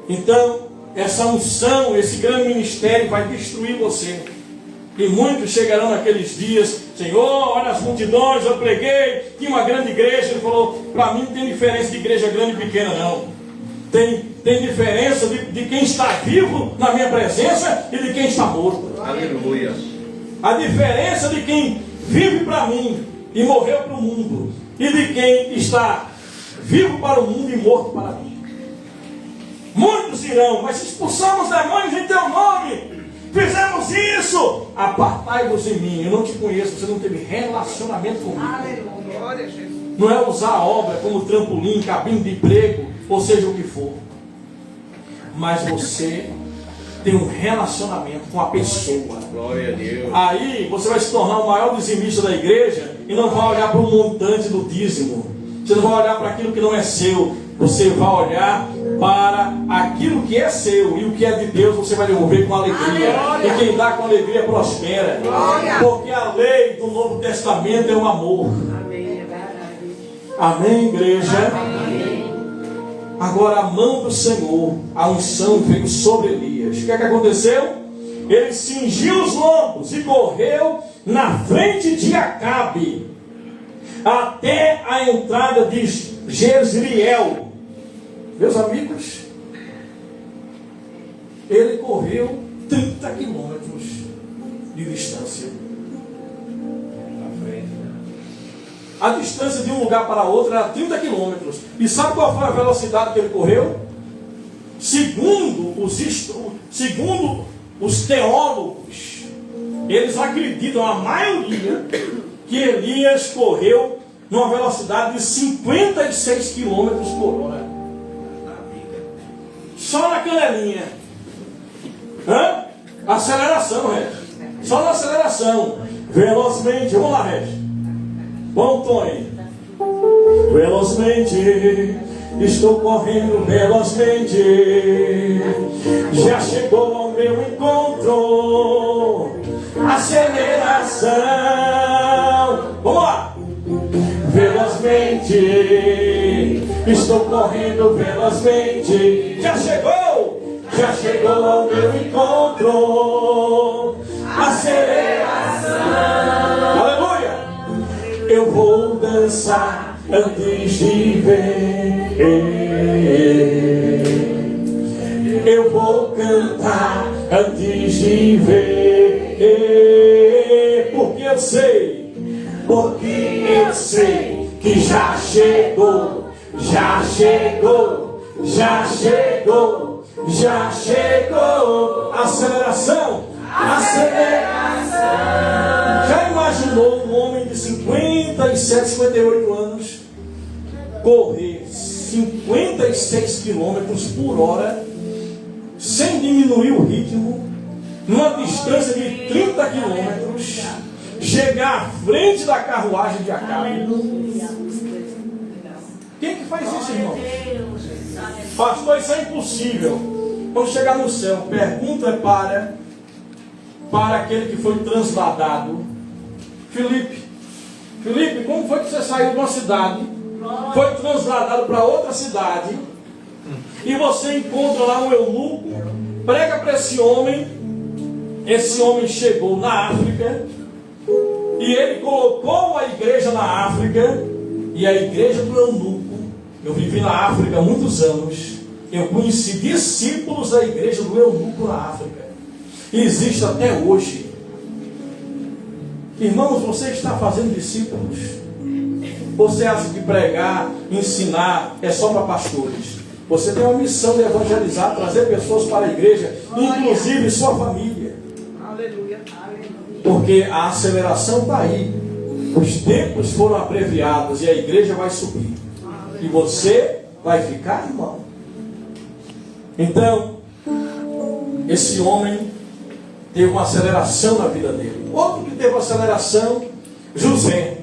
Então, essa unção, esse grande ministério vai destruir você. E muitos chegarão naqueles dias: Senhor, olha as multidões, eu preguei, tinha uma grande igreja. Ele falou: para mim não tem diferença de igreja grande e pequena, não. Tem diferença de quem está vivo na minha presença e de quem está morto. Aleluia. A diferença de quem vive para mim e morreu para o mundo, e de quem está vivo para o mundo e morto para mim. Muitos dirão: mas expulsamos demônios em teu nome, fizemos isso. Apartai-vos de mim, eu não te conheço, você não teve relacionamento comigo. Glória a Jesus. Não é usar a obra como trampolim, cabine de emprego, ou seja o que for, mas você tem um relacionamento com a pessoa. Glória a Deus. Aí você vai se tornar o maior dizimista da igreja e não vai olhar para o montante do dízimo. Você não vai olhar para aquilo que não é seu. Você vai olhar para aquilo que é seu, e o que é de Deus você vai devolver com alegria. E quem dá com alegria prospera. Porque a lei do Novo Testamento é o amor. Amém, igreja? Agora a mão do Senhor, a unção veio sobre Elias. O que é que aconteceu? Ele cingiu os lombos e correu na frente de Acabe até a entrada de Jezreel. Meus amigos, ele correu 30 quilômetros de distância. A distância de um lugar para outro era 30 quilômetros. E sabe qual foi a velocidade que ele correu? Segundo os teólogos, eles acreditam, a maioria, que Elias correu numa velocidade de 56 quilômetros por hora. Só na canelinha. Aceleração, Regis. Só na aceleração. Velozmente. Vamos lá, Regis. Bom, Tony. Velozmente, estou correndo velozmente. Já chegou ao meu encontro. Aceleração. Vamos lá. Velozmente, estou correndo velozmente. Já chegou ao meu encontro. Aceleração. Aleluia. Eu vou dançar antes de ver. Eu vou cantar antes de ver. Porque eu sei que já chegou. Aceleração. Já imaginou um homem de 57, 58 anos correr 56 quilômetros por hora sem diminuir o ritmo, numa distância de 30 quilômetros, chegar à frente da carruagem de Acabe? Quem que faz isso, irmão? Pastor, isso é impossível. Vamos chegar no céu. Pergunta para aquele que foi transladado. Filipe, como foi que você saiu de uma cidade, foi transladado para outra cidade, e você encontra lá um eunuco, prega para esse homem chegou na África, e ele colocou a igreja na África, e a igreja do eunuco, eu vivi na África há muitos anos, Eu conheci discípulos da igreja do Eunuco na África. E existe até hoje. Irmãos, você está fazendo discípulos? Você acha que pregar, ensinar é só para pastores? Você tem uma missão de evangelizar, trazer pessoas para a igreja, inclusive sua família. Aleluia. Porque a aceleração está aí. Os tempos foram abreviados e a igreja vai subir. E você vai ficar, irmão. Então, esse homem teve uma aceleração na vida dele. Outro que teve uma aceleração, José.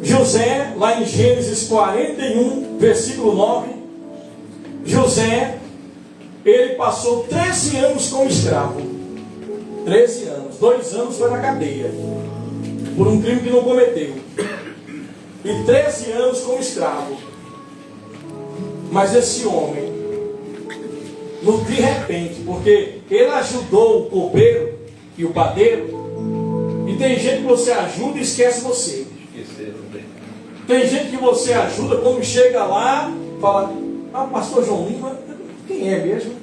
José, lá em Gênesis 41, versículo 9, José, ele passou 13 anos como escravo. 13 anos. 2 anos foi na cadeia, por um crime que não cometeu. E 13 anos como escravo. Mas esse homem, de repente, porque ele ajudou o copeiro e o padeiro, e tem gente que você ajuda e esquece você. Tem gente que você ajuda, quando chega lá, fala, pastor João Lima, quem é mesmo?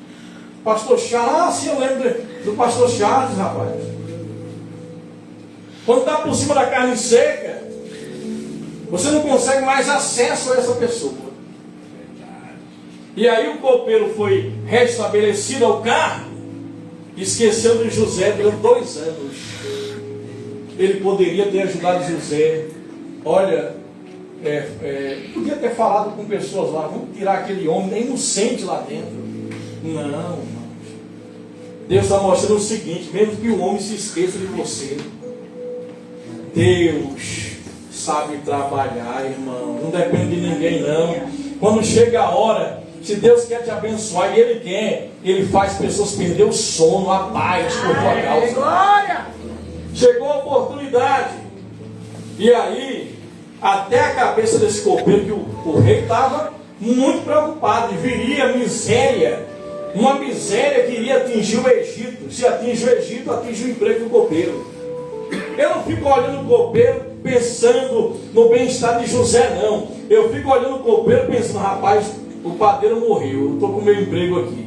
Pastor Charles, sim, eu lembro do pastor Charles, rapaz. Quando está por cima da carne seca, você não consegue mais acesso a essa pessoa. E aí o copeiro foi restabelecido ao cargo, esqueceu de José durante 2 anos. Ele poderia ter ajudado José. Olha, podia ter falado com pessoas lá, vamos tirar aquele homem inocente lá dentro. Não, irmãos. Deus está mostrando o seguinte, mesmo que o homem se esqueça de você, Deus sabe trabalhar, irmão. Não depende de ninguém, não. Quando chega a hora, se Deus quer te abençoar, e Ele quer, Ele faz pessoas perder o sono, a paz por tua causa. Glória! Chegou a oportunidade. E aí, até a cabeça desse copeiro, que o rei estava muito preocupado. E viria miséria, uma miséria que iria atingir o Egito. Se atinge o Egito, atinge o emprego do copeiro. Eu não fico olhando o copeiro pensando no bem-estar de José, não. Eu fico olhando o copeiro pensando, rapaz, o padeiro morreu, eu estou com o meu emprego aqui.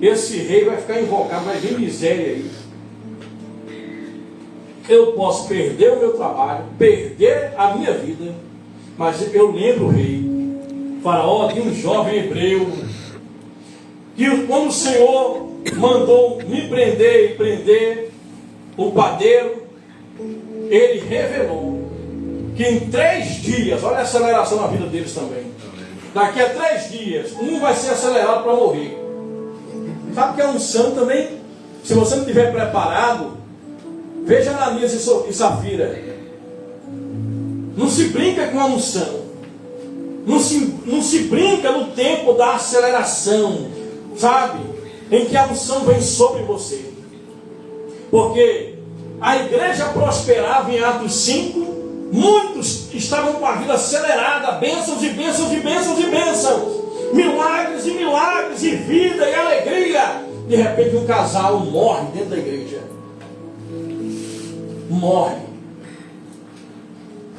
Esse rei vai ficar invocado, vai vir miséria aí. Eu posso perder o meu trabalho, perder a minha vida, mas eu lembro, rei, Faraó, de um jovem hebreu, que quando o Senhor mandou me prender e prender o padeiro, ele revelou que em 3 dias, olha a aceleração na vida deles também, daqui a 3 dias, um vai ser acelerado para morrer. Sabe que a unção também, se você não estiver preparado, veja Ananias e Safira. Não se brinca com a unção. Não se brinca no tempo da aceleração, sabe? Em que a unção vem sobre você. Porque a igreja prosperava em Atos 5. Muitos estavam com a vida acelerada. Bênçãos e bênçãos e bênçãos e bênçãos. Milagres e milagres e vida e alegria. De repente um casal morre dentro da igreja. Morre.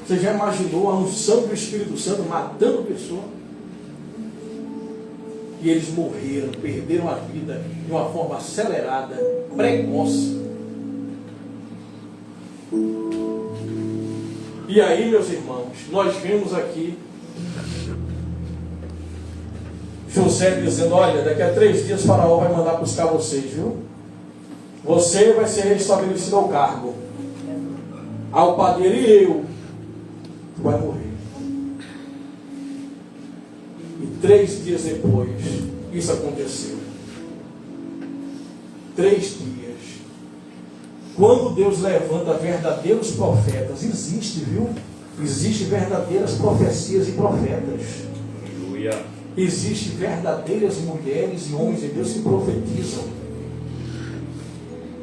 Você já imaginou a unção do Espírito Santo matando pessoa? E eles morreram, perderam a vida de uma forma acelerada, precoce. E aí, meus irmãos, nós vemos aqui José dizendo, olha, daqui a 3 dias Faraó vai mandar buscar vocês, viu? Você vai ser restabelecido ao cargo. Ao padeiro e eu, tu vai morrer. E 3 dias depois, isso aconteceu. 3 dias. Quando Deus levanta verdadeiros profetas, existe, viu? Existem verdadeiras profecias e profetas. Aleluia. Existem verdadeiras mulheres e homens de Deus que profetizam.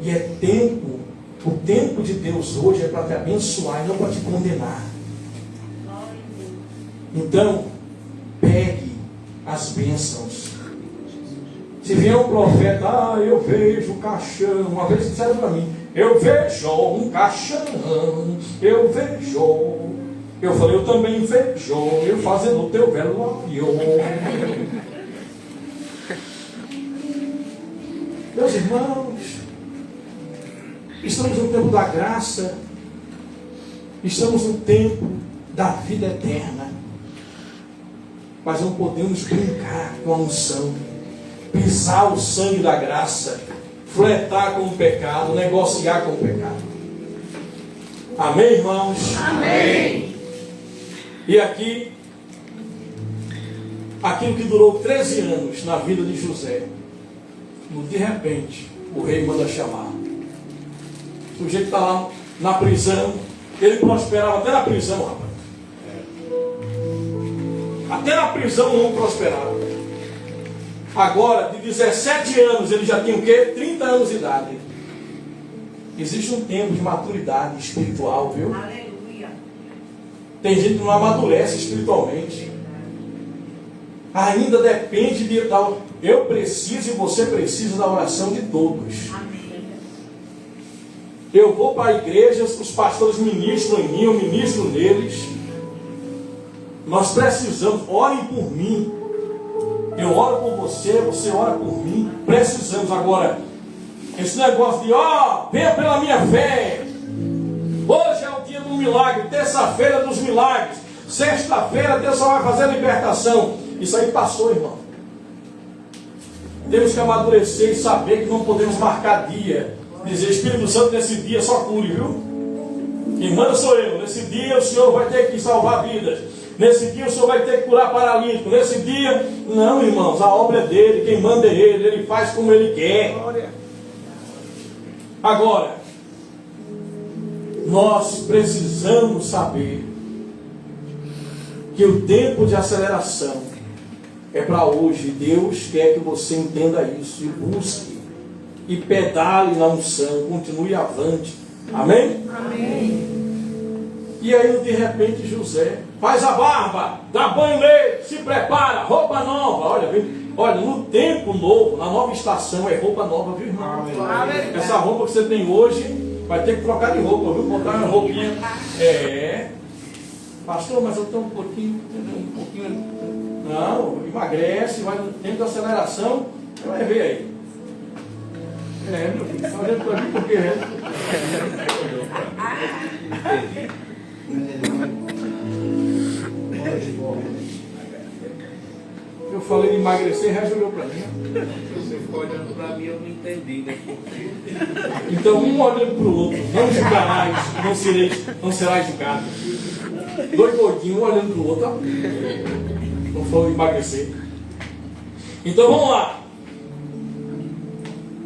E é tempo, o tempo de Deus hoje é para te abençoar e não para te condenar. Então, pegue as bênçãos. Se vier um profeta, eu vejo um caixão. Uma vez disseram para mim, eu vejo um caixão, eu vejo. Eu falei, eu também vejo, eu fazendo o teu velório. Meus irmãos, estamos no tempo da graça, estamos no tempo da vida eterna, mas não podemos brincar com a unção, pisar o sangue da graça, fletar com o pecado, negociar com o pecado. Amém, irmãos? Amém. E aqui, aquilo que durou 13 anos na vida de José, de repente, o rei manda chamar. O sujeito está lá na prisão, ele prosperava até na prisão, rapaz. Até na prisão não prosperava. Agora, de 17 anos, ele já tinha o quê? 30 anos de idade. Existe um tempo de maturidade espiritual, viu? Aleluia. Tem gente que não amadurece espiritualmente. Ainda depende de tal. Eu preciso e você precisa da oração de todos. Amém. Eu vou para a igreja, os pastores ministram em mim, eu ministro neles. Nós precisamos, orem por mim. Eu oro por você, você ora por mim. Precisamos agora. Esse negócio de, venha pela minha fé. Hoje é o dia do milagre, terça-feira dos milagres. Sexta-feira Deus só vai fazer a libertação. Isso aí passou, irmão. Temos que amadurecer e saber que não podemos marcar dia. Dizer, Espírito Santo, nesse dia só cure, viu? Quem manda sou eu. Nesse dia o Senhor vai ter que salvar vidas. Nesse dia o Senhor vai ter que curar paralítico. Nesse dia, não, irmãos, a obra é dele, quem manda é ele, ele faz como ele quer. Agora, nós precisamos saber que o tempo de aceleração é para hoje. Deus quer que você entenda isso e busque e pedale na unção, continue avante. Amém? Amém. E aí, de repente, José faz a barba, dá banho nele, se prepara, roupa nova. Olha, no tempo novo, na nova estação, é roupa nova, viu, irmão? Amém. Essa roupa que você tem hoje, vai ter que trocar de roupa, viu? Botar uma roupinha. Pastor, mas eu estou um pouquinho. Não, emagrece, vai no tempo da aceleração, você vai ver aí. Meu filho, está olhando para mim porque eu falei de emagrecer e resto olhou para mim. Você ficou olhando para mim, eu não entendi, né? Então, um olhando para o outro, não julgarás, não serás julgado. Dois gordinhos, um olhando para o outro, não falou de emagrecer. Então, vamos lá.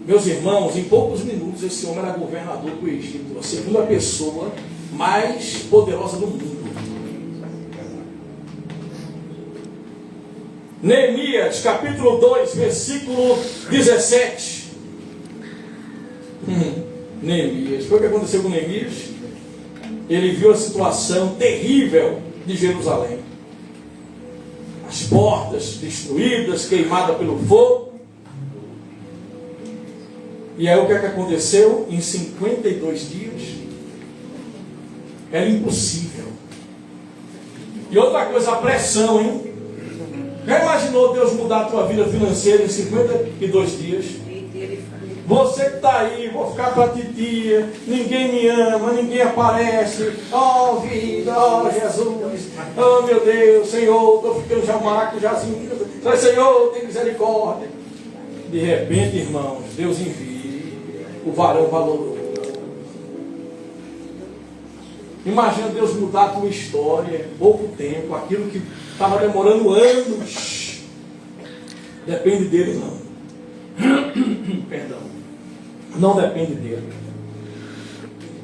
Meus irmãos, em poucos minutos, esse homem era governador do Egito, a segunda pessoa mais poderosa do mundo. Neemias, capítulo 2, versículo 17. Neemias, foi o que aconteceu com Neemias? Ele viu a situação terrível de Jerusalém. As portas destruídas, queimadas pelo fogo. E aí o que é que aconteceu? Em 52 dias, era impossível. E outra coisa, a pressão, hein? Já imaginou Deus mudar a tua vida financeira em 52 dias? Você que está aí, vou ficar para titia, ninguém me ama, ninguém aparece. Oh vida, oh Jesus, oh meu Deus, Senhor, estou ficando já maco, jazinho. Senhor, tem misericórdia. De repente, irmãos, Deus envia o varão valoroso. Imagina Deus mudar a tua história em pouco tempo, aquilo que estava demorando anos. Depende dele, não. Perdão. Não depende dele.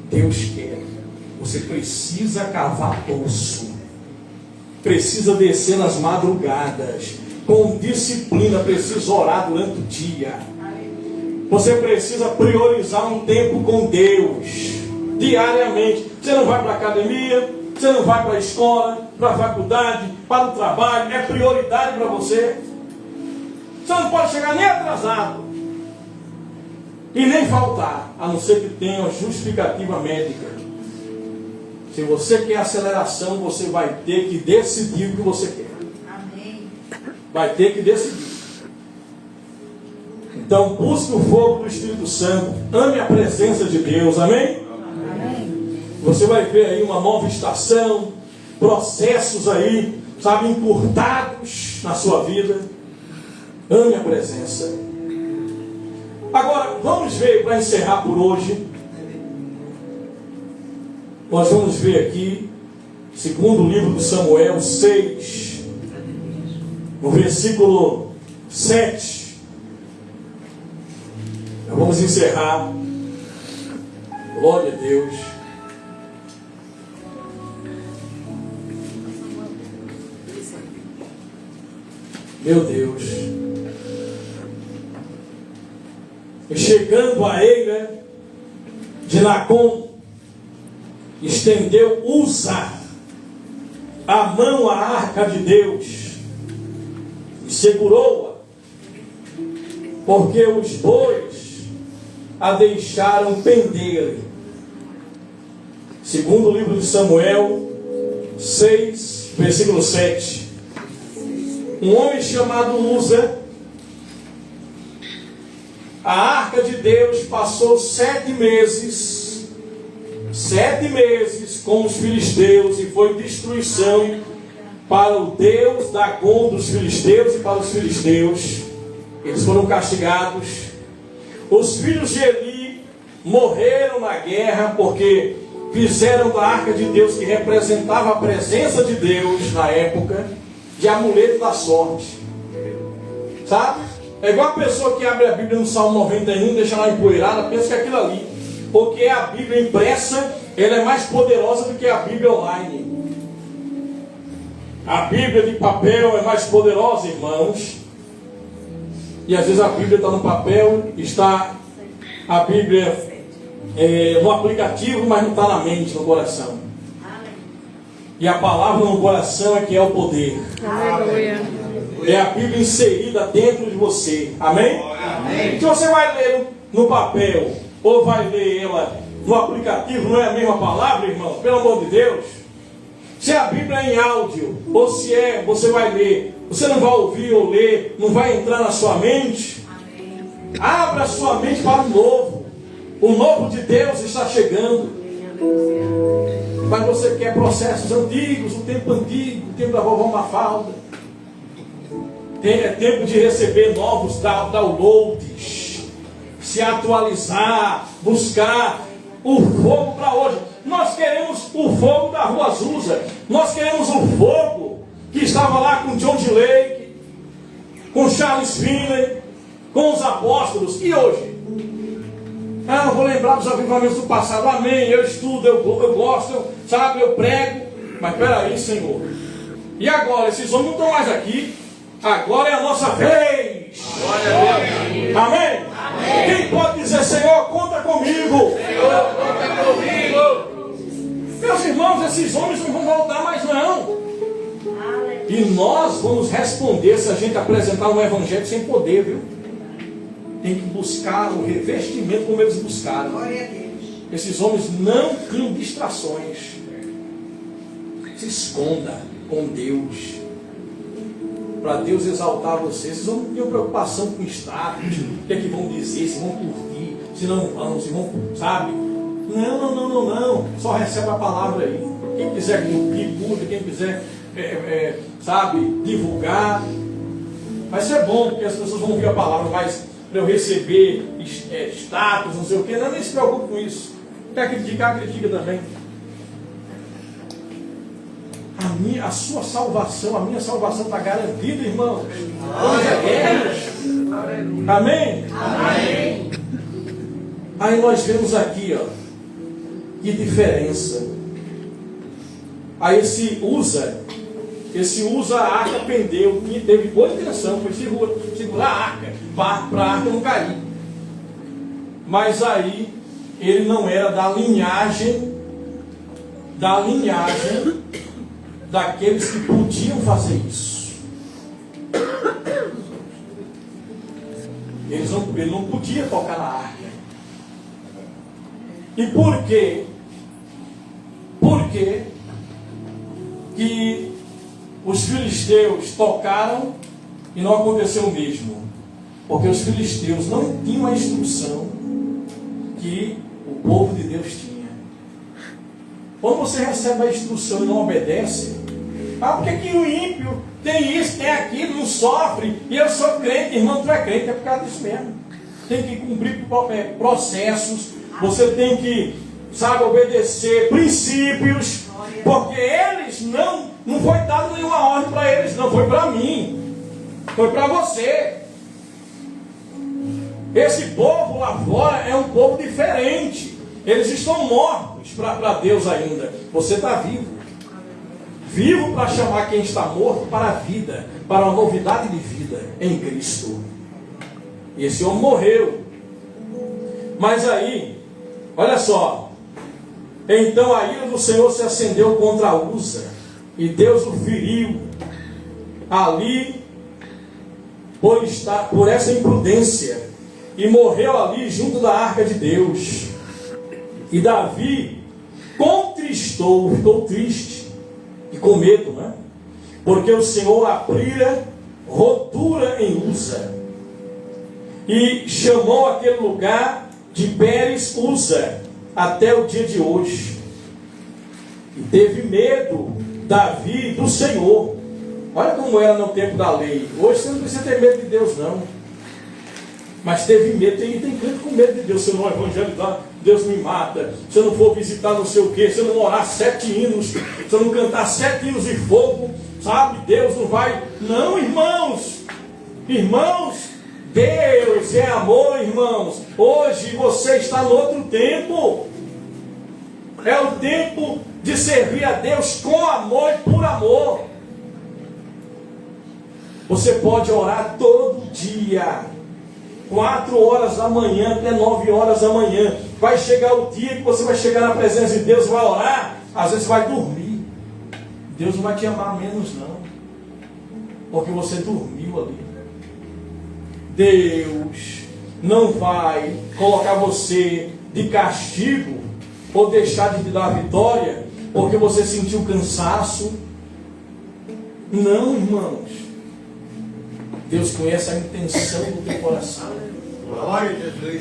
Deus quer. Você precisa cavar poço. Precisa descer nas madrugadas. Com disciplina, precisa orar durante o dia. Você precisa priorizar um tempo com Deus. Diariamente. Você não vai para a academia, você não vai para a escola, para a faculdade, para o trabalho. É prioridade para você. Você não pode chegar nem atrasado. E nem faltar, a não ser que tenha uma justificativa médica. Se você quer aceleração, você vai ter que decidir o que você quer. Amém. Vai ter que decidir. Então busque o fogo do Espírito Santo, ame a presença de Deus, amém? Amém. Você vai ver aí uma nova estação, processos aí, sabe, encurtados na sua vida. Ame a presença. Agora, vamos ver, para encerrar por hoje, nós vamos ver aqui, segundo o livro de Samuel 6, no versículo 7. Nós vamos encerrar. Glória a Deus. Meu Deus. E chegando a Eira de Nacon, estendeu Uza a mão à arca de Deus e segurou-a, porque os bois a deixaram pender. Segundo o livro de Samuel 6, versículo 7. Um homem chamado Uza, a arca de Deus passou 7 meses com os filisteus, e foi destruição para o Deus Dagon dos filisteus e para os filisteus. Eles foram castigados. Os filhos de Eli morreram na guerra, porque fizeram da arca de Deus, que representava a presença de Deus na época, de amuleto da sorte. Sabe? É igual a pessoa que abre a Bíblia no Salmo 91, deixa lá empoeirada, pensa que é aquilo ali. Porque a Bíblia impressa, ela é mais poderosa do que a Bíblia online. A Bíblia de papel é mais poderosa, irmãos. E às vezes a Bíblia está no papel, está a Bíblia no aplicativo, mas não está na mente, no coração. E a palavra no coração é que é o poder. Aleluia. É a Bíblia inserida dentro de você. Amém? Amém. Se você vai ler no papel ou vai ler ela no aplicativo, não é a mesma palavra, irmão? Pelo amor de Deus. Se a Bíblia é em áudio, ou se você vai ler, você não vai ouvir ou ler, não vai entrar na sua mente. Abra a sua mente para o novo. O novo de Deus está chegando. Mas você quer processos antigos, o tempo antigo, o tempo da vovó Mafalda. É tempo de receber novos downloads, se atualizar, buscar o fogo para hoje. Nós queremos o fogo da Rua Azusa. Nós queremos o fogo que estava lá com John D. Lake, com Charles Finney, com os apóstolos. E hoje? Eu vou lembrar dos avivamentos do passado. Amém. Eu estudo, eu gosto, eu prego. Mas peraí, Senhor. E agora? Esses homens não estão mais aqui. Agora é a nossa vez. Glória a Deus. Amém? Amém? Quem pode dizer, Senhor, conta comigo? Senhor, conta comigo. Meus irmãos, esses homens não vão voltar mais não. E nós vamos responder se a gente apresentar um evangelho sem poder, viu? Tem que buscar o revestimento como eles buscaram. Esses homens não tinham distrações. Se esconda com Deus, para Deus exaltar você. Vocês não tinham preocupação com status, o que é que vão dizer, se vão curtir, se não vão, se vão, sabe? Não. Só recebe a palavra aí. Quem quiser curtir, curta. Quem quiser, sabe, divulgar. Vai ser bom, porque as pessoas vão ouvir a palavra, mas para eu receber status, não sei o que, não, nem se preocupe com isso. Quer criticar, critica também. A sua salvação, a minha salvação está garantida, irmãos. Vamos a Amém? Amém. Aí nós vemos aqui, ó, que diferença. Aí esse usa a arca pendeu, teve boa intenção, foi segurar a arca, para a arca não cair. Mas aí ele não era da linhagem daqueles que podiam fazer isso. Ele não podia tocar na arca. E por quê? Por quê que os filisteus tocaram e não aconteceu o mesmo? Porque os filisteus não tinham a instrução que o povo de Deus tinha. Quando você recebe a instrução e não obedece, por que o ímpio tem isso, tem aquilo, não sofre, e eu sou crente, irmão, tu é crente, é por causa disso mesmo. Tem que cumprir processos, você tem que, obedecer princípios, porque eles não foi dado nenhuma ordem para eles, não, foi para mim, foi para você. Esse povo lá fora é um povo diferente, eles estão mortos para Deus ainda, você está vivo. Vivo para chamar quem está morto para a vida, para uma novidade de vida em Cristo. E esse homem morreu. Mas aí, olha só. Então a ira do Senhor se acendeu contra Uza, e Deus o feriu ali por essa imprudência, e morreu ali junto da arca de Deus. E Davi contristou, ficou triste e com medo, né? Porque o Senhor abrira rotura em Uza, e chamou aquele lugar de Pérez Uza até o dia de hoje. E teve medo Davi do Senhor. Olha como era no tempo da lei. Hoje você não precisa ter medo de Deus, não. Mas teve medo. Tem crente com medo de Deus. Se eu não evangelizar, Deus me mata. Se eu não for visitar não sei o quê, se eu não orar 7 hinos, se eu não cantar 7 hinos de fogo, Deus não vai. Não, irmãos. Irmãos, Deus é amor, irmãos. Hoje você está no outro tempo. É o tempo de servir a Deus com amor e por amor. Você pode orar todo dia, 4 horas da manhã até 9 horas da manhã. Vai chegar o dia que você vai chegar na presença de Deus, vai orar, às vezes vai dormir. Deus não vai te amar menos, não, porque você dormiu ali. Deus não vai colocar você de castigo ou deixar de te dar vitória porque você sentiu cansaço. Não, irmãos. Deus conhece a intenção do teu coração.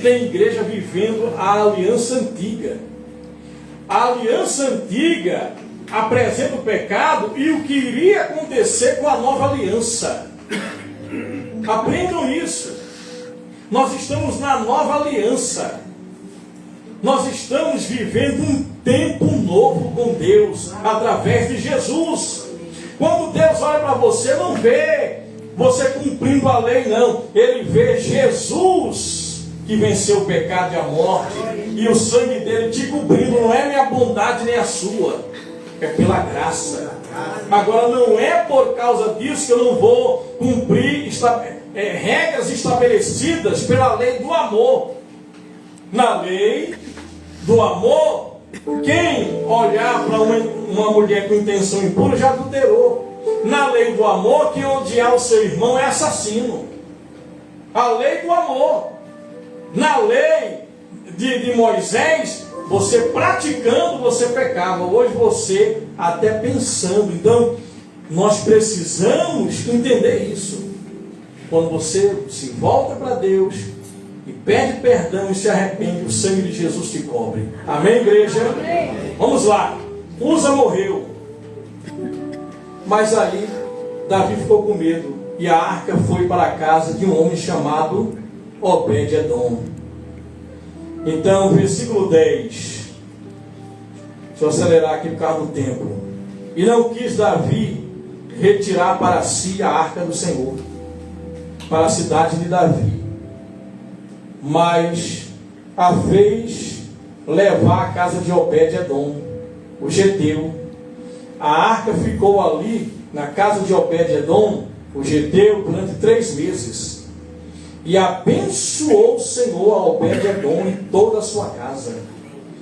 Tem igreja vivendo a aliança antiga. A aliança antiga apresenta o pecado e o que iria acontecer com a nova aliança. Aprendam isso. Nós estamos na nova aliança. Nós estamos vivendo um tempo novo com Deus, através de Jesus. Quando Deus olha para você, não vê você cumprindo a lei, não. Ele vê Jesus, que venceu o pecado e a morte, e o sangue dele te cobrindo. Não é minha bondade nem a sua, é pela graça. Agora não é por causa disso que eu não vou cumprir regras estabelecidas pela lei do amor. Na lei do amor, quem olhar para uma mulher com intenção impura já adulterou. Na lei do amor, quem odiar o seu irmão é assassino. A lei do amor. Na lei de Moisés, você praticando, você pecava. Hoje você até pensando. Então, nós precisamos entender isso. Quando você se volta para Deus e pede perdão e se arrepende, o sangue de Jesus te cobre. Amém, igreja? Amém. Vamos lá. Uza morreu. Mas aí, Davi ficou com medo. E a arca foi para a casa de um homem chamado Obed-edom. Então, versículo 10. Deixa eu acelerar aqui por causa do tempo. E não quis Davi retirar para si a arca do Senhor, para a cidade de Davi, mas a fez levar à casa de Obed-edom, o geteu. A arca ficou ali na casa de Obed-edom, o geteu, durante 3 meses. E abençoou o Senhor a Obed-edom e toda a sua casa.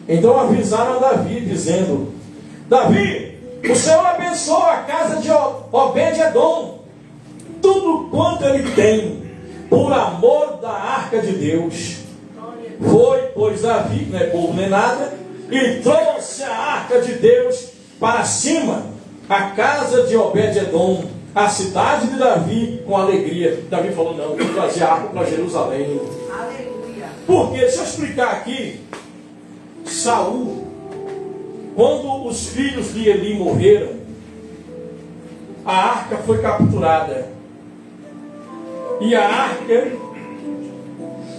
Então avisaram a Davi, dizendo: Davi, o Senhor abençoou a casa de Obed-edom, tudo quanto ele tem, por amor da arca de Deus. Foi, pois, Davi, não é povo nem nada, e trouxe a arca de Deus para cima, a casa de Obed-edom, a cidade de Davi com alegria. Davi falou, não, vou trazer a arca para Jerusalém. Aleluia. Porque, deixa eu explicar aqui, Saul, quando os filhos de Eli morreram, a arca foi capturada. E a arca,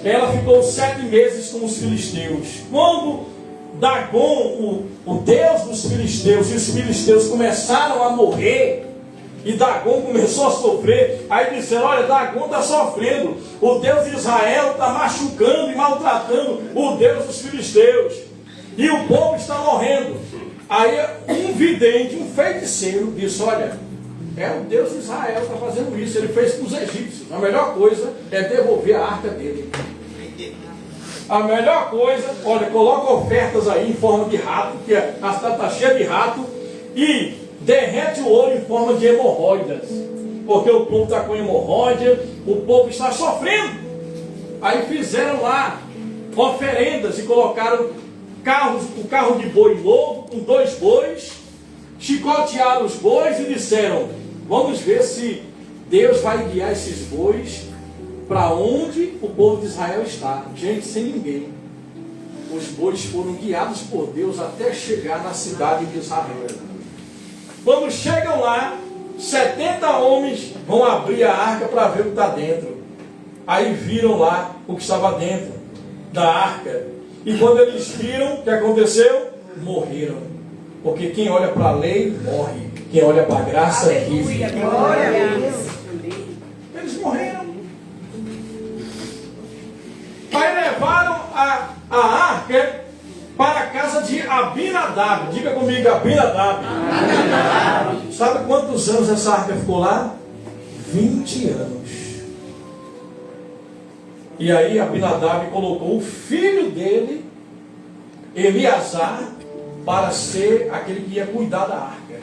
ela ficou 7 meses com os filisteus. Quando Dagom, o deus dos filisteus, e os filisteus começaram a morrer, e Dagom começou a sofrer, aí disseram, olha, Dagom está sofrendo, o Deus de Israel está machucando e maltratando o Deus dos filisteus, e o povo está morrendo. Aí um vidente, um feiticeiro, disse, olha, é o Deus de Israel que está fazendo isso, ele fez com os egípcios, a melhor coisa é devolver a arca dele. A melhor coisa, olha, coloca ofertas aí em forma de rato, que a cidade está cheia de rato, e derrete o ouro em forma de hemorroidas, porque o povo está com hemorroida, o povo está sofrendo. Aí fizeram lá oferendas e colocaram o carro de boi novo, com 2 bois, chicotearam os bois e disseram, vamos ver se Deus vai guiar esses bois para onde o povo de Israel está. Gente, sem ninguém. Os bois foram guiados por Deus até chegar na cidade de Israel. Quando chegam lá, 70 homens vão abrir a arca para ver o que está dentro. Aí viram lá o que estava dentro da arca. E quando eles viram o que aconteceu, morreram. Porque quem olha para a lei, morre. Quem olha para a graça, vive. Glória a Deus. Eles morreram. Aí levaram a arca para a casa de Abinadab. Diga comigo, Abinadab. Sabe quantos anos essa arca ficou lá? 20 anos. E aí Abinadab colocou o filho dele, Eleazar, para ser aquele que ia cuidar da arca.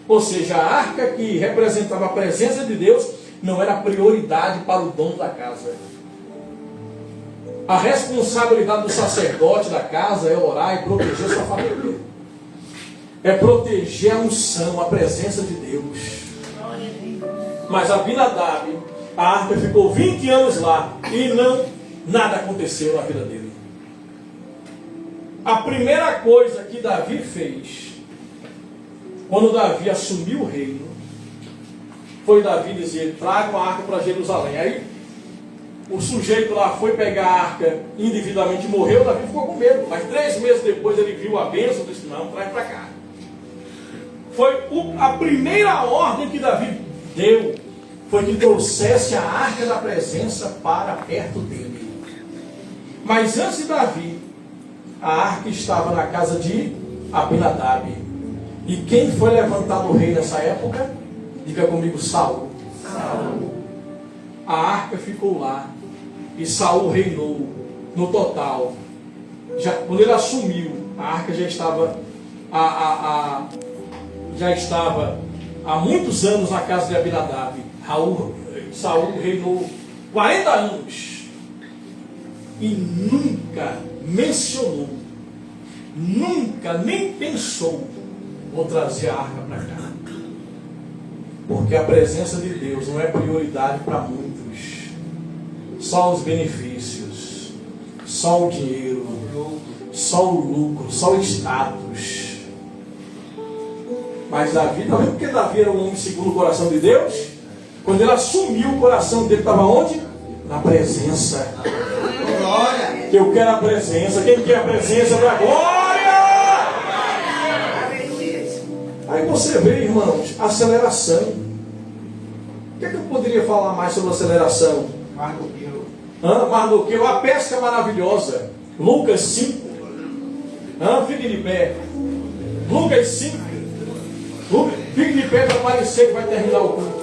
Ou seja, a arca que representava a presença de Deus não era prioridade para o dono da casa. A responsabilidade do sacerdote da casa é orar e proteger sua família. É proteger a unção, a presença de Deus. Mas Abinadab, a arca ficou 20 anos lá e nada aconteceu na vida dele. A primeira coisa que Davi fez, quando Davi assumiu o reino, foi Davi dizer, tragam a arca para Jerusalém. Aí o sujeito lá foi pegar a arca individualmente e morreu, Davi ficou com medo. Mas 3 meses depois ele viu a bênção e disse, não, traz para cá. Foi a primeira ordem que Davi deu, foi que trouxesse a arca da presença para perto dele. Mas antes de Davi, a arca estava na casa de Abinadab. E quem foi levantado o rei nessa época? Diga comigo, Saul. A arca ficou lá. E Saul reinou no total. Quando ele assumiu, a arca já estava há muitos anos na casa de Abinadab. Saul reinou 40 anos. E nunca mencionou, nunca nem pensou, vou trazer a arca para cá. Porque a presença de Deus não é prioridade para muitos. Só os benefícios, só o dinheiro, só o lucro, só o status. Mas Davi, não é porque Davi era um homem segundo o coração de Deus. Quando ele assumiu, o coração dele estava onde? Na presença. Glória. Eu quero a presença. Quem quer a presença da glória? Aí você vê, irmãos, aceleração. O que é que eu poderia falar mais sobre aceleração? Mardoqueu, a pesca maravilhosa. Lucas 5. Fique de pé. Lucas 5. Fique de pé para parecer que vai terminar o culto.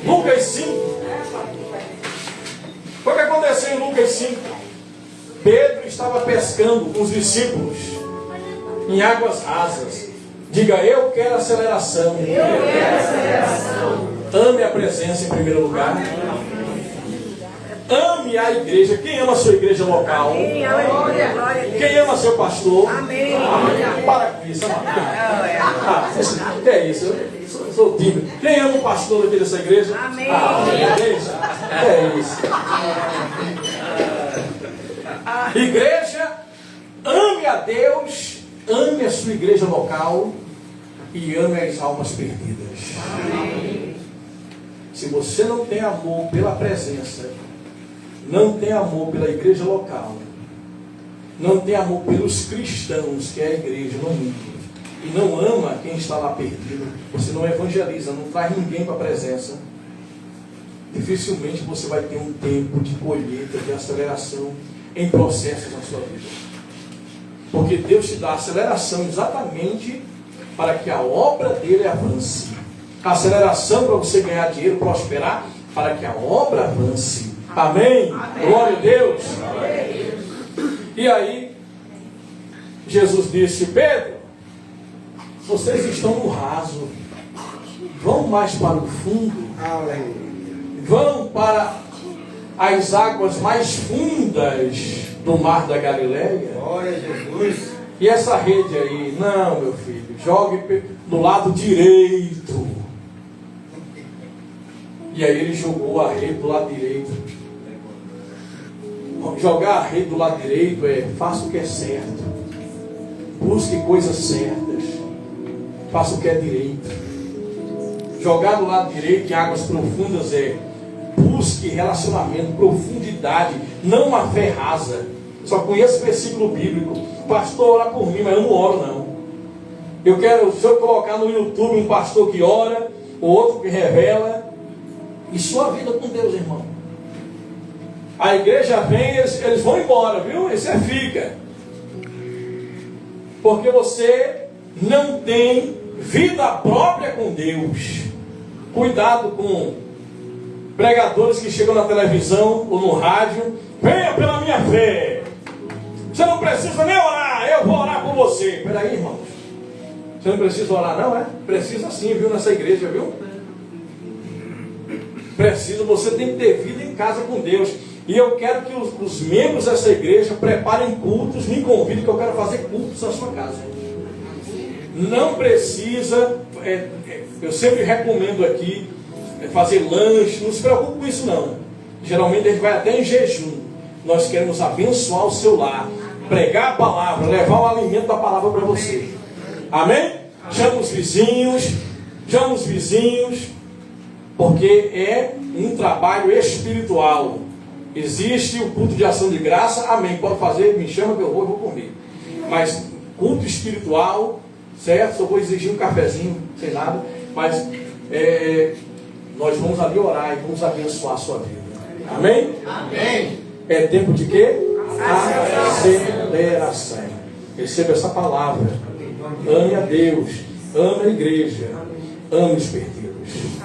Lucas 5. O que aconteceu em Lucas 5? Pedro estava pescando com os discípulos em águas rasas. Diga, eu quero aceleração. Eu quero aceleração. Ame a presença em primeiro lugar. Ame a igreja. Quem ama a sua igreja local? Amém. Aleluia. Glória a Deus. Quem ama seu pastor? Amém. Para com isso, amado. Que é isso? Eu sou tímido. Quem ama o pastor aqui dessa igreja? Amém. Igreja? É isso. Igreja, ame a Deus, ame a sua igreja local e ame as almas perdidas. Amém. Se você não tem amor pela presença, não tem amor pela igreja local, não tem amor pelos cristãos, que é a igreja no mundo, e não ama quem está lá perdido, você não evangeliza, não traz ninguém para a presença, dificilmente você vai ter um tempo de colheita, de aceleração em processos na sua vida. Porque Deus te dá aceleração exatamente para que a obra dele avance. Aceleração para você ganhar dinheiro, prosperar, para que a obra avance. Amém? Amém. Glória a Deus. Amém. E aí, Jesus disse: Pedro, vocês estão no raso, vão mais para o fundo, vão para as águas mais fundas do mar da Galileia. Glória a Jesus. E essa rede aí? Não, meu filho, jogue do lado direito. E aí ele jogou a rede do lado direito. Jogar a rede do lado direito é: faça o que é certo, busque coisas certas, faça o que é direito. Jogar do lado direito em águas profundas é: busque relacionamento, profundidade, não uma fé rasa. Só conheço versículo bíblico. Pastor, ora por mim, mas eu não oro não. Eu quero, se eu colocar no YouTube um pastor que ora, o outro que revela. E sua vida com Deus, irmão. A igreja vem, eles vão embora, viu? Esse fica. Porque você não tem vida própria com Deus. Cuidado com pregadores que chegam na televisão ou no rádio: venha pela minha fé. Você não precisa nem orar, eu vou orar por você. Peraí, irmãos. Você não precisa orar não, é? Precisa sim, viu? Nessa igreja, viu? Precisa, você tem que ter vida em casa com Deus. E eu quero que os membros dessa igreja preparem cultos, me convidem, que eu quero fazer cultos na sua casa. Não precisa, eu sempre recomendo aqui, fazer lanche, não se preocupe com isso não. Geralmente a gente vai até em jejum. Nós queremos abençoar o seu lar, pregar a palavra, levar o alimento da palavra para você. Amém? Chama os vizinhos, porque é um trabalho espiritual. Existe o culto de ação de graça, amém, pode fazer, me chama que eu vou comer. Mas culto espiritual, certo? Só vou exigir um cafezinho, sem nada, mas nós vamos ali orar e vamos abençoar a sua vida. Amém? Amém. É tempo de quê? Aceleração. Receba essa palavra. Ame a Deus, ame a igreja, ame os perdidos.